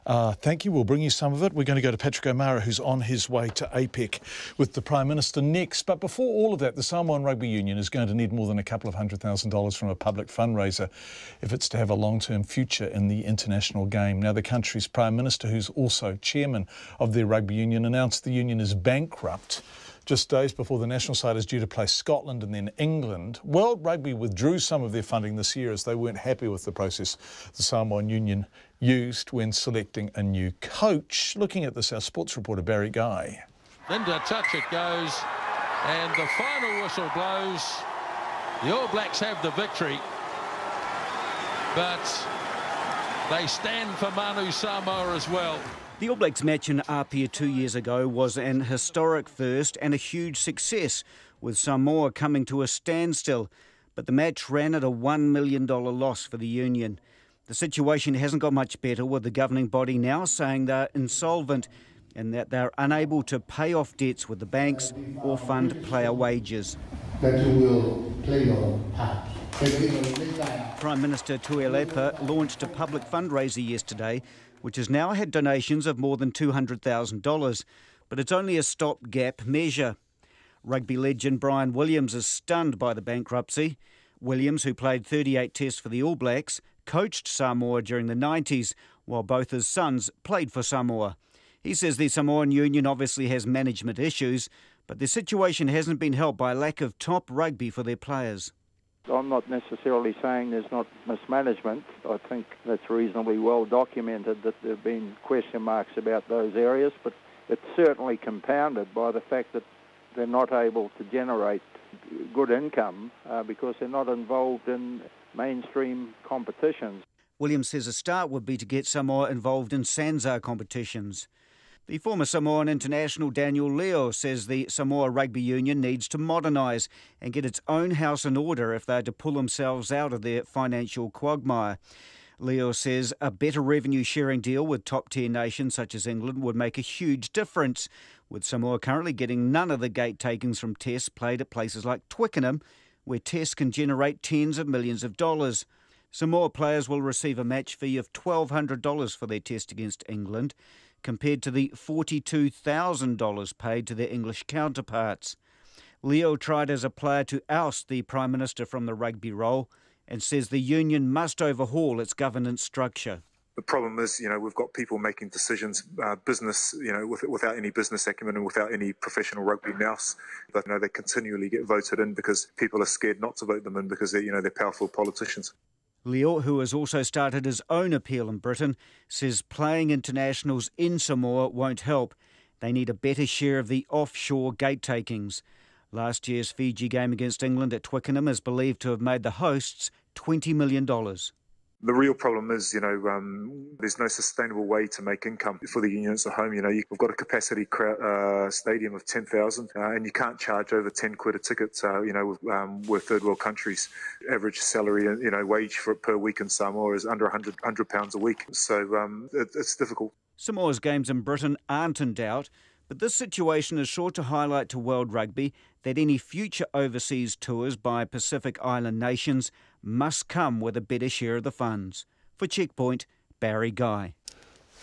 Thank you. We'll bring you some of it. We're going to go to Patrick O'Mara, who's on his way to APEC with the Prime Minister next. But before all of that, the Samoan Rugby Union is going to need more than a couple of $100,000 from a public fundraiser if it's to have a long-term future in the international game. Now, the country's Prime Minister, who's also chairman of their rugby union, announced the union is bankrupt just days before the national side is due to play Scotland and then England. World Rugby withdrew some of their funding this year as they weren't happy with the process the Samoan Union used when selecting a new coach. Looking at this, our sports reporter Barry Guy. Into touch it goes, and the final whistle blows. The All Blacks have the victory, but they stand for Manu Samoa as well. The All Blacks match in Apia 2 years ago was an historic first and a huge success, with Samoa coming to a standstill. But the match ran at a $1 million loss for the union. The situation hasn't got much better, with the governing body now saying they're insolvent and that they're unable to pay off debts with the banks or fund player wages. That will play your part. Prime Minister Tuilaepa launched a public fundraiser yesterday, which has now had donations of more than $200,000, but it's only a stopgap measure. Rugby legend Brian Williams is stunned by the bankruptcy. Williams, who played 38 tests for the All Blacks, coached Samoa during the 90s, while both his sons played for Samoa. He says the Samoan Union obviously has management issues, but their situation hasn't been helped by a lack of top rugby for their players. I'm not necessarily saying there's not mismanagement. I think that's reasonably well documented that there have been question marks about those areas, but it's certainly compounded by the fact that they're not able to generate good income because they're not involved in mainstream competitions. Williams says a start would be to get Samoa involved in Sanzar competitions. The former Samoan international Daniel Leo says the Samoa Rugby Union needs to modernise and get its own house in order if they're to pull themselves out of their financial quagmire. Leo says a better revenue sharing deal with top-tier nations such as England would make a huge difference, with Samoa currently getting none of the gate takings from tests played at places like Twickenham, where tests can generate tens of millions of dollars. Samoa players will receive a match fee of $1,200 for their test against England, compared to the $42,000 paid to their English counterparts. Leo tried as a player to oust the Prime Minister from the rugby role and says the union must overhaul its governance structure. The problem is, we've got people making decisions, business, without any business acumen and without any professional rugby nous. But, they continually get voted in because people are scared not to vote them in because they're powerful politicians. Leo, who has also started his own appeal in Britain, says playing internationals in Samoa won't help. They need a better share of the offshore gate takings. Last year's Fiji game against England at Twickenham is believed to have made the hosts $20 million. The real problem is, there's no sustainable way to make income for the unions at home. We've got a capacity stadium of 10,000 and you can't charge over 10 quid a ticket. We're third world countries. Average salary, wage per week in Samoa is under £100 a week. So it's difficult. Samoa's games in Britain aren't in doubt, but this situation is sure to highlight to World Rugby that any future overseas tours by Pacific Island nations must come with a better share of the funds. For Checkpoint, Barry Guy.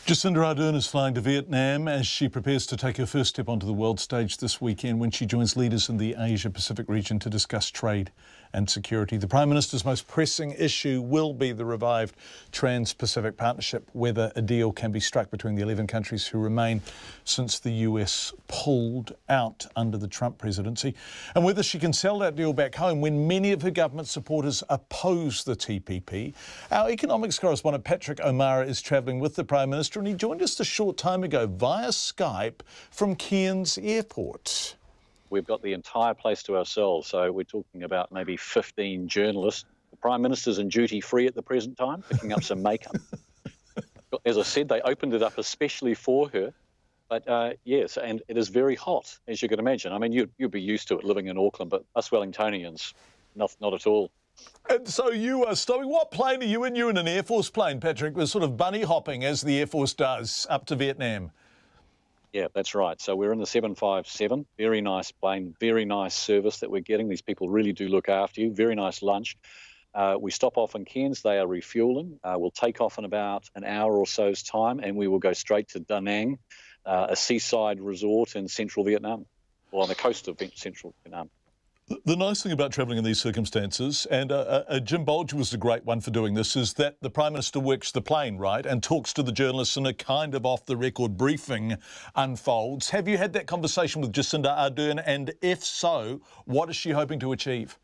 Jacinda Ardern is flying to Vietnam as she prepares to take her first step onto the world stage this weekend when she joins leaders in the Asia-Pacific region to discuss trade and security. The Prime Minister's most pressing issue will be the revived Trans-Pacific Partnership, whether a deal can be struck between the 11 countries who remain since the US pulled out under the Trump presidency, and whether she can sell that deal back home when many of her government supporters oppose the TPP. Our economics correspondent Patrick O'Mara is travelling with the Prime Minister, and he joined us a short time ago via Skype from Cairns Airport. We've got the entire place to ourselves, so we're talking about maybe 15 journalists, Prime Minister's in duty free at the present time, picking up some makeup. As I said, they opened it up especially for her. But yes, and it is very hot, as you can imagine. I mean, you'd be used to it living in Auckland, but us Wellingtonians, not at all. And so you are stopping. What plane are you in? You're in an Air Force plane, Patrick, was sort of bunny hopping as the Air Force does up to Vietnam. Yeah, that's right. So we're in the 757. Very nice plane, very nice service that we're getting. These people really do look after you. Very nice lunch. We stop off in Cairns. They are refuelling. We'll take off in about an hour or so's time, and we will go straight to Da Nang, a seaside resort in central Vietnam, or on the coast of central Vietnam. The nice thing about travelling in these circumstances, and Jim Bolger was a great one for doing this, is that the Prime Minister works the plane, right, and talks to the journalists, and a kind of off-the-record briefing unfolds. Have you had that conversation with Jacinda Ardern, and if so, what is she hoping to achieve?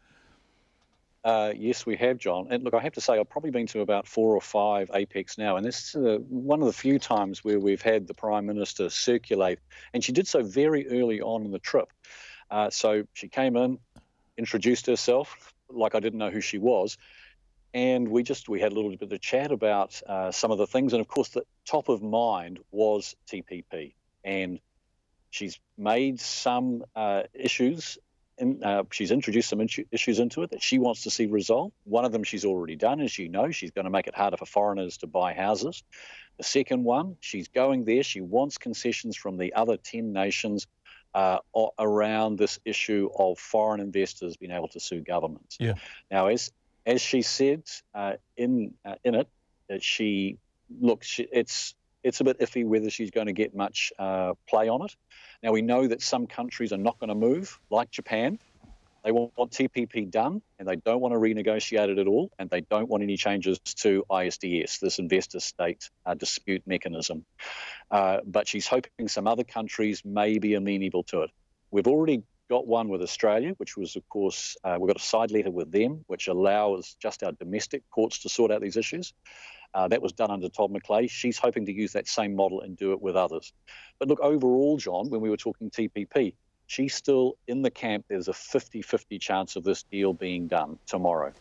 Yes, we have, John. And look, I have to say, I've probably been to about 4 or 5 APEX now, and this is one of the few times where we've had the Prime Minister circulate, and she did so very early on in the trip. So she came in, introduced herself, like I didn't know who she was, and we had a little bit of chat about some of the things, and of course the top of mind was TPP, and she's made some issues, she's introduced some issues into it that she wants to see resolved. One of them she's already done, as you know. She's going to make it harder for foreigners to buy houses. The second one, she's going there, she wants concessions from the other 10 nations around this issue of foreign investors being able to sue governments. Yeah. Now, as she said in it, it's a bit iffy whether she's going to get much play on it. Now, we know that some countries are not going to move, like Japan. They want TPP done, and they don't want to renegotiate it at all, and they don't want any changes to ISDS, this investor-state dispute mechanism. But she's hoping some other countries may be amenable to it. We've already got one with Australia, which was, of course, we've got a side letter with them, which allows just our domestic courts to sort out these issues. That was done under Todd McClay. She's hoping to use that same model and do it with others. But look, overall, John, when we were talking TPP, she's still in the camp. There's a 50-50 chance of this deal being done tomorrow.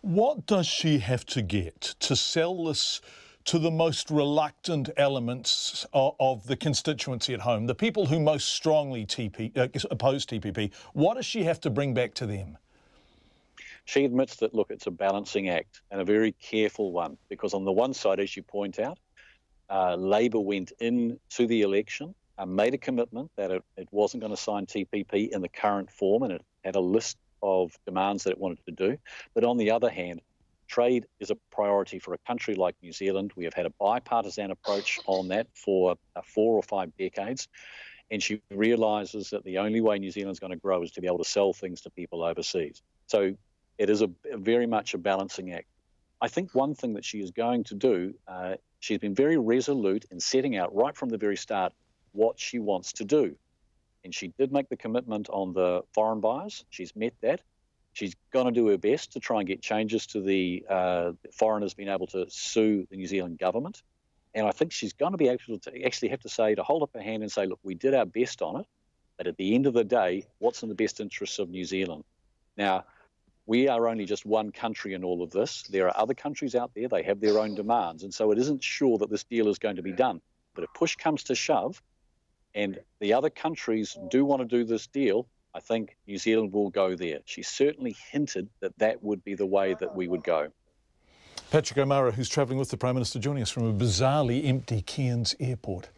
What does she have to get to sell this to the most reluctant elements of the constituency at home, the people who most strongly oppose TPP? What does she have to bring back to them? She admits that, look, it's a balancing act and a very careful one, because on the one side, as you point out, Labour went into the election and made a commitment that it wasn't going to sign TPP in the current form, and it had a list of demands that it wanted to do. But on the other hand, trade is a priority for a country like New Zealand. We have had a bipartisan approach on that for 4 or 5 decades, and she realises that the only way New Zealand's going to grow is to be able to sell things to people overseas. So it is very much a balancing act. I think one thing that she is going to do, she's been very resolute in setting out right from the very start what she wants to do. And she did make the commitment on the foreign buyers. She's met that. She's going to do her best to try and get changes to the foreigners being able to sue the New Zealand government. And I think she's going to be able to actually have to say, to hold up her hand and say, look, we did our best on it, but at the end of the day, what's in the best interests of New Zealand? Now, we are only just one country in all of this. There are other countries out there, they have their own demands. And so it isn't sure that this deal is going to be done. But if push comes to shove, and the other countries do want to do this deal, I think New Zealand will go there. She certainly hinted that that would be the way that we would go. Patrick O'Mara, who's travelling with the Prime Minister, joining us from a bizarrely empty Cairns airport.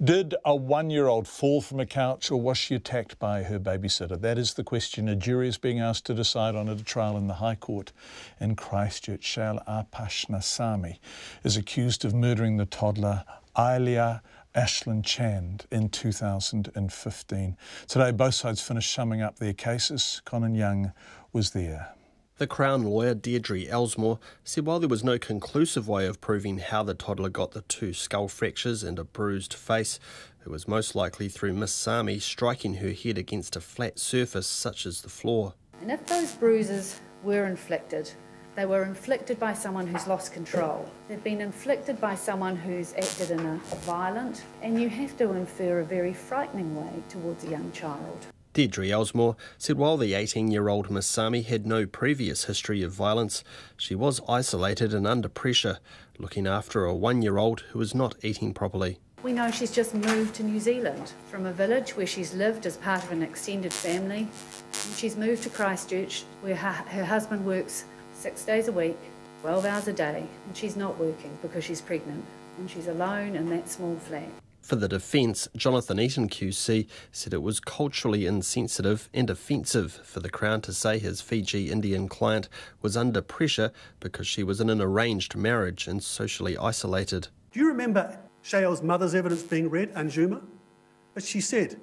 Did a 1-year-old fall from a couch, or was she attacked by her babysitter? That is the question a jury is being asked to decide on at a trial in the High Court in Christchurch. Shail Apashnasamy is accused of murdering the toddler Ailia Ashlyn Chand in 2015. Today, both sides finished summing up their cases. Conan Young was there. The Crown lawyer, Deirdre Elsmore, said while there was no conclusive way of proving how the toddler got the 2 skull fractures and a bruised face, it was most likely through Miss Sami striking her head against a flat surface such as the floor. And if those bruises were inflicted, they were inflicted by someone who's lost control. They've been inflicted by someone who's acted in a violent, and you have to infer a very frightening way towards a young child. Deirdre Ellsmore said while the 18-year-old Miss Sami had no previous history of violence, she was isolated and under pressure, looking after a 1-year-old who was not eating properly. We know she's just moved to New Zealand from a village where she's lived as part of an extended family. She's moved to Christchurch where her husband works 6 days a week, 12 hours a day, and she's not working because she's pregnant and she's alone in that small flat. For the defence, Jonathan Eaton QC said it was culturally insensitive and offensive for the Crown to say his Fiji Indian client was under pressure because she was in an arranged marriage and socially isolated. Do you remember Shael's mother's evidence being read, Anjuma? But she said,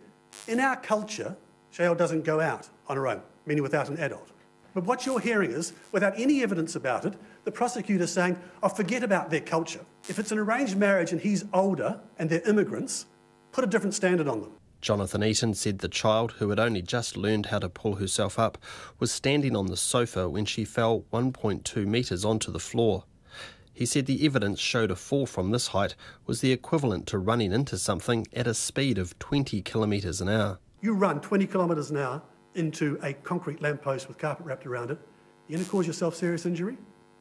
in our culture, Shael doesn't go out on her own, meaning without an adult. But what you're hearing is, without any evidence about it, the prosecutor saying, oh, forget about their culture. If it's an arranged marriage and he's older and they're immigrants, put a different standard on them. Jonathan Eaton said the child, who had only just learned how to pull herself up, was standing on the sofa when she fell 1.2 metres onto the floor. He said the evidence showed a fall from this height was the equivalent to running into something at a speed of 20 kilometres an hour. You run 20 kilometres an hour into a concrete lamppost with carpet wrapped around it, you're going to cause yourself serious injury?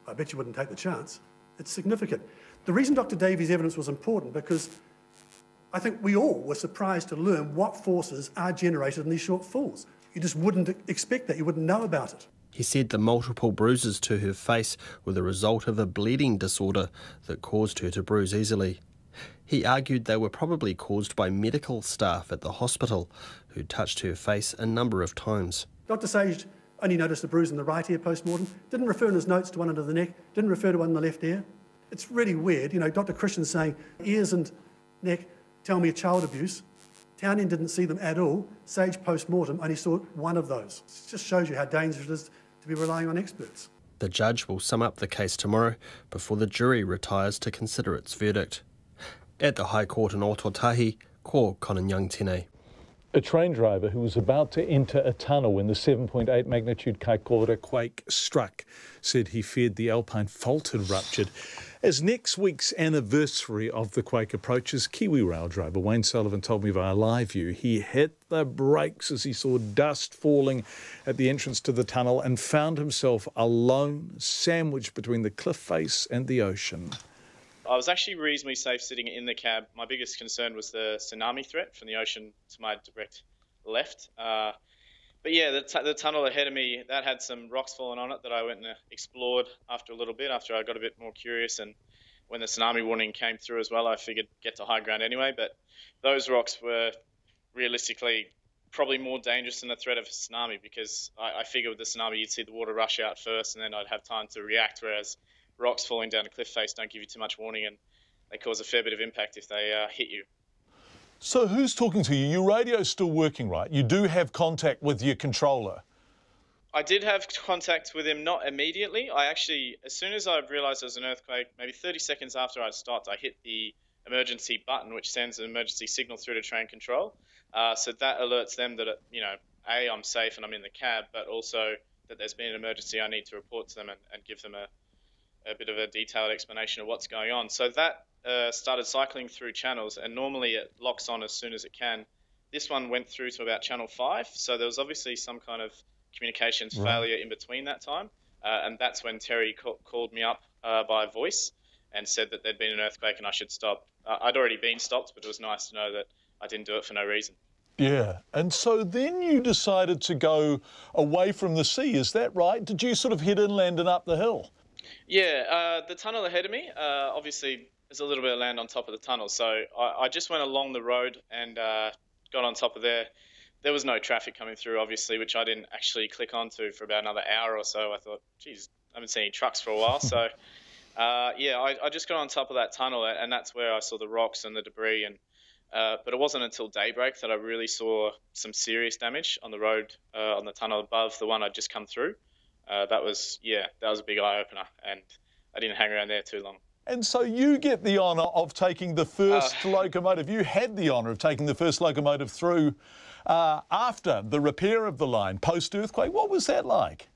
I bet you wouldn't take the chance. It's significant. The reason Dr. Davies' evidence was important because I think we all were surprised to learn what forces are generated in these short falls. You just wouldn't expect that. You wouldn't know about it. He said the multiple bruises to her face were the result of a bleeding disorder that caused her to bruise easily. He argued they were probably caused by medical staff at the hospital who touched her face a number of times. Dr. Sage only noticed a bruise in the right ear post-mortem, didn't refer in his notes to one under the neck, didn't refer to one in the left ear. It's really weird. You know, Dr. Christian's saying ears and neck tell me child abuse. Townend didn't see them at all. Sage post-mortem only saw one of those. It just shows you how dangerous it is to be relying on experts. The judge will sum up the case tomorrow before the jury retires to consider its verdict. At the High Court in Ōtautahi, ko Conan Young Tene. A train driver who was about to enter a tunnel when the 7.8 magnitude Kaikoura quake struck said he feared the alpine fault had ruptured. As next week's anniversary of the quake approaches, Kiwi rail driver Wayne Sullivan told me via Live View he hit the brakes as he saw dust falling at the entrance to the tunnel and found himself alone, sandwiched between the cliff face and the ocean. I was actually reasonably safe sitting in the cab. My biggest concern was the tsunami threat from the ocean to my direct left. But yeah, the tunnel ahead of me, that had some rocks falling on it that I went and explored after a little bit, after I got a bit more curious. And when the tsunami warning came through as well, I figured get to high ground anyway. But those rocks were realistically probably more dangerous than the threat of a tsunami, because I figured with the tsunami you'd see the water rush out first and then I'd have time to react, whereas rocks falling down a cliff face don't give you too much warning and they cause a fair bit of impact if they hit you. So who's talking to you? Your radio's still working, right? You do have contact with your controller. I did have contact with him, not immediately. I actually, as soon as I realised there was an earthquake, maybe 30 seconds after I'd stopped, I hit the emergency button, which sends an emergency signal through to train control. So that alerts them that, A, I'm safe and I'm in the cab, but also that there's been an emergency. I need to report to them and give them a bit of a detailed explanation of what's going on. So that started cycling through channels, and normally it locks on as soon as it can. This one went through to about channel 5, so there was obviously some kind of communications failure in between that time, and that's when Terry called me up by voice and said that there'd been an earthquake and I should stop. I'd already been stopped, but it was nice to know that I didn't do it for no reason. Yeah, and so then you decided to go away from the sea, is that right? Did you sort of head inland and up the hill? Yeah, the tunnel ahead of me, obviously there's a little bit of land on top of the tunnel, so I just went along the road and got on top of there. There was no traffic coming through, obviously, which I didn't actually click onto for about another hour or so. I thought, geez, I haven't seen any trucks for a while. So, I just got on top of that tunnel, and that's where I saw the rocks and the debris. And but it wasn't until daybreak that I really saw some serious damage on the road, on the tunnel above the one I'd just come through. That was a big eye-opener, and I didn't hang around there too long. And so you get the honour of taking the first locomotive. You had the honour of taking the first locomotive through after the repair of the line, post-earthquake. What was that like?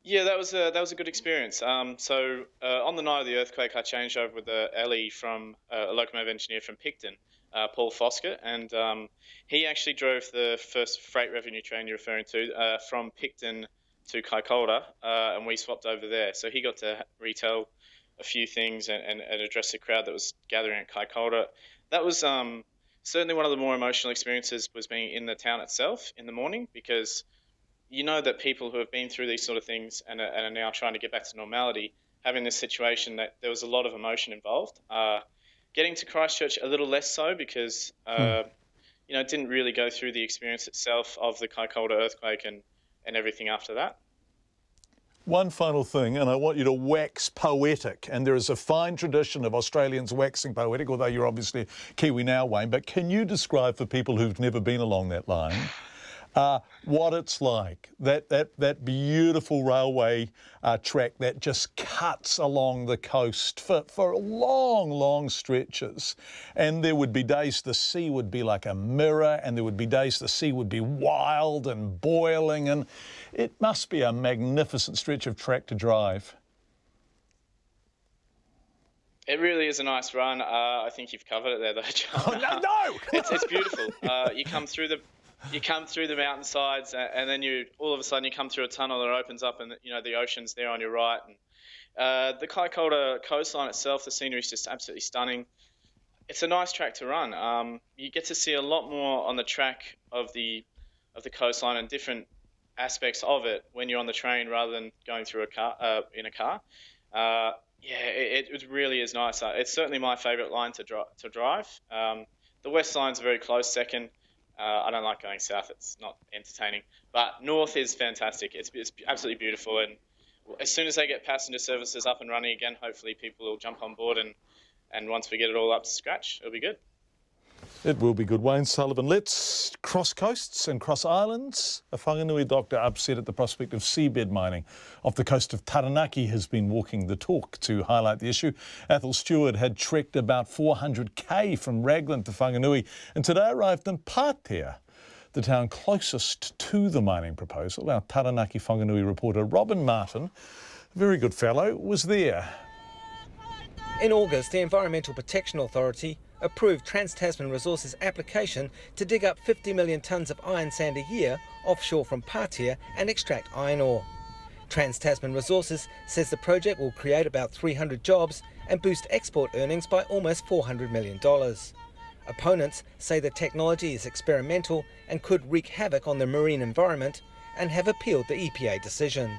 Yeah, that was a good experience. So on the night of the earthquake, I changed over with Ellie from a locomotive engineer from Picton, Paul Foskett, and he actually drove the first freight revenue train you're referring to from Picton to Kaikoura, and we swapped over there. So he got to retell a few things and address the crowd that was gathering at Kaikoura. That was certainly one of the more emotional experiences, was being in the town itself in the morning, because you know that people who have been through these sort of things and are now trying to get back to normality, having this situation, that there was a lot of emotion involved. Getting to Christchurch a little less so, because it didn't really go through the experience itself of the Kaikoura earthquake and everything after that. One final thing, and I want you to wax poetic, and there is a fine tradition of Australians waxing poetic, although you're obviously Kiwi now, Wayne, but can you describe for people who've never been along that line what it's like, that beautiful railway track that just cuts along the coast for long stretches, and there would be days the sea would be like a mirror, and there would be days the sea would be wild and boiling, and it must be a magnificent stretch of track to drive. It really is a nice run. I think you've covered it there, though, John. Oh, no! It's beautiful. You come through the mountainsides, and then all of a sudden you come through a tunnel that opens up, and the ocean's there on your right. And the Kaikoura coastline itself, the scenery is just absolutely stunning. It's a nice track to run. You get to see a lot more on the track of the coastline and different aspects of it when you're on the train rather than going through in a car. It really is nice. It's certainly my favourite line to drive. The west line's a very close second. I don't like going south, it's not entertaining. But north is fantastic. It's absolutely beautiful, and as soon as they get passenger services up and running again, hopefully people will jump on board, and once we get it all up to scratch, it'll be good. It will be good. Wayne Sullivan. Let's cross coasts and cross islands. A whanganui doctor upset at the prospect of seabed mining off the coast of Taranaki has been walking the talk to highlight the issue. Athol Stewart had trekked about 400k from Raglan to Whanganui and today arrived in Pātea, the town closest to the mining proposal. Our Taranaki Whanganui reporter Robin Martin, a very good fellow, was there. In August, the Environmental Protection Authority approved Trans-Tasman Resources' application to dig up 50 million tonnes of iron sand a year offshore from Pātea and extract iron ore. Trans-Tasman Resources says the project will create about 300 jobs and boost export earnings by almost $400 million. Opponents say the technology is experimental and could wreak havoc on the marine environment and have appealed the EPA decision.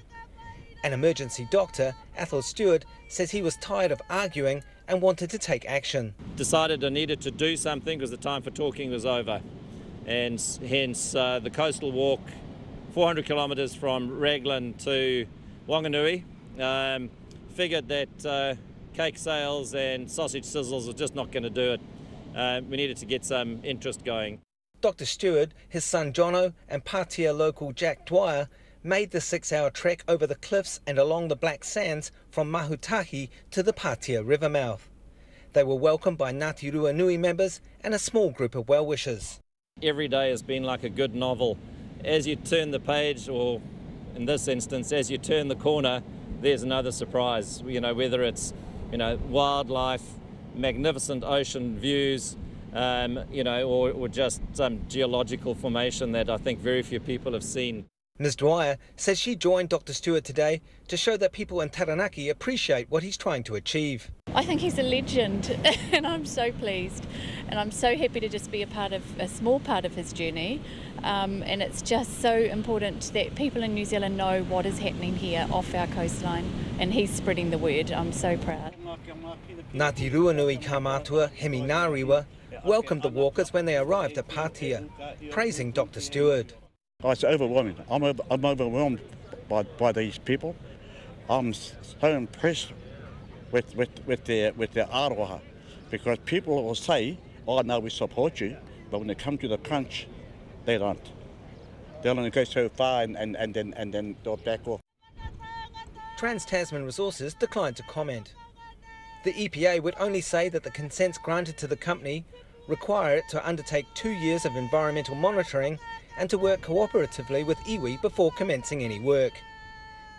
An emergency doctor, Athol Stewart, says he was tired of arguing and wanted to take action. Decided I needed to do something because the time for talking was over, and hence the coastal walk 400 kilometres from Raglan to Wanganui. Figured that cake sales and sausage sizzles were just not going to do it. We needed to get some interest going. Dr Stewart, his son Jono and Pātea local Jack Dwyer made the 6-hour trek over the cliffs and along the black sands from Mahutahi to the Pātea river mouth. They were welcomed by Ngāti Ruanui members and a small group of well-wishers. Every day has been like a good novel. As you turn the page, or in this instance, as you turn the corner, there's another surprise. Whether it's, wildlife, magnificent ocean views, or just some geological formation that I think very few people have seen. Ms Dwyer says she joined Dr Stewart today to show that people in Taranaki appreciate what he's trying to achieve. I think he's a legend and I'm so pleased and I'm so happy to just be a small part of his journey, and it's just so important that people in New Zealand know what is happening here off our coastline, and he's spreading the word. I'm so proud. Ngāti Ruanui Kāmatua Hemi Ngāriwa welcomed the walkers when they arrived at Pātea, praising Dr Stewart. Oh, it's overwhelming. I'm overwhelmed by these people. I'm so impressed with their aroha, because people will say, "Oh, no, we support you," but when they come to the crunch, they don't. They'll only go so far and then they'll back off. Trans-Tasman Resources declined to comment. The EPA would only say that the consents granted to the company require it to undertake 2 years of environmental monitoring and to work cooperatively with iwi before commencing any work.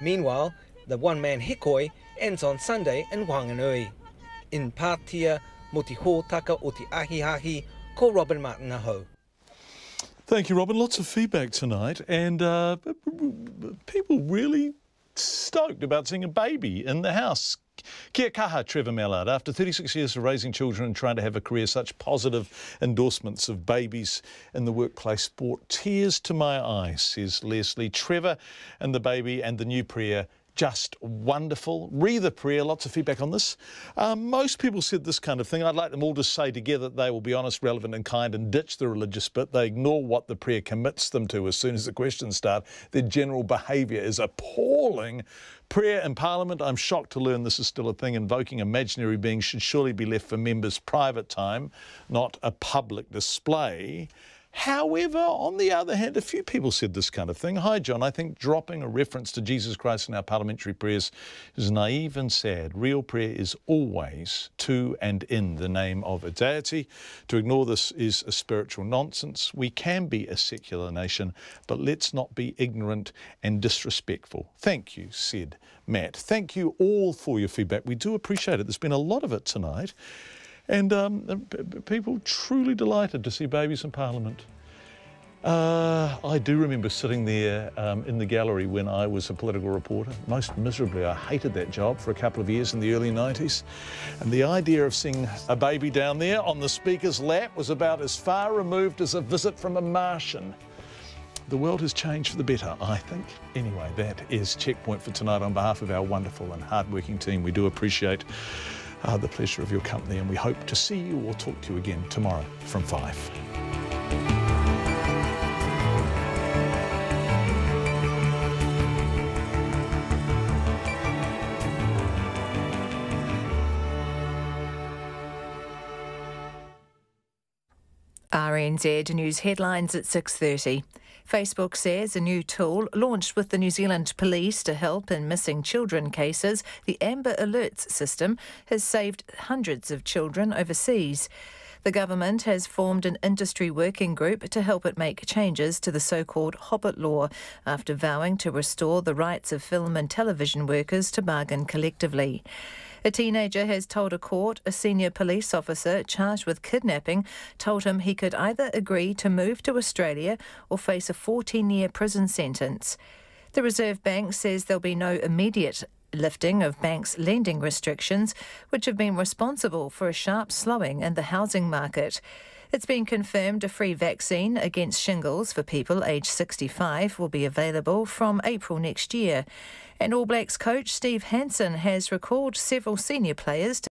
Meanwhile, the one-man hikoi ends on Sunday in Wanganui. In Pātea, mo te hōtaka o te ahiahi, Ko Robin Martin-Aho. Thank you, Robin. Lots of feedback tonight, and people really stoked about seeing a baby in the house. Kia kaha, Trevor Mallard. After 36 years of raising children and trying to have a career, such positive endorsements of babies in the workplace brought tears to my eyes, says Leslie. Trevor and the baby and the new prayer, just wonderful. Re the prayer, lots of feedback on this. Most people said this kind of thing. I'd like them all to say together that they will be honest, relevant and kind and ditch the religious bit. They ignore what the prayer commits them to as soon as the questions start. Their general behaviour is appalling. Prayer in Parliament, I'm shocked to learn this is still a thing. Invoking imaginary beings should surely be left for members' private time, not a public display. However, on the other hand, a few people said this kind of thing. Hi, John, I think dropping a reference to Jesus Christ in our parliamentary prayers is naive and sad. Real prayer is always to and in the name of a deity. To ignore this is a spiritual nonsense. We can be a secular nation, but let's not be ignorant and disrespectful. Thank you, said Matt. Thank you all for your feedback. We do appreciate it. There's been a lot of it tonight. And people truly delighted to see babies in Parliament. I do remember sitting there in the gallery when I was a political reporter. Most miserably, I hated that job for a couple of years in the early 90s. And the idea of seeing a baby down there on the Speaker's lap was about as far removed as a visit from a Martian. The world has changed for the better, I think. Anyway, that is Checkpoint for tonight. On behalf of our wonderful and hard-working team, we do appreciate the pleasure of your company, and we hope to see you or talk to you again tomorrow from 5. RNZ News headlines at 6:30. Facebook says a new tool launched with the New Zealand Police to help in missing children cases, the Amber Alerts system, has saved hundreds of children overseas. The government has formed an industry working group to help it make changes to the so-called Hobbit Law after vowing to restore the rights of film and television workers to bargain collectively. A teenager has told a court a senior police officer charged with kidnapping told him he could either agree to move to Australia or face a 14-year prison sentence. The Reserve Bank says there'll be no immediate lifting of banks' lending restrictions, which have been responsible for a sharp slowing in the housing market. It's been confirmed a free vaccine against shingles for people aged 65 will be available from April next year. And All Blacks coach Steve Hansen has recalled several senior players to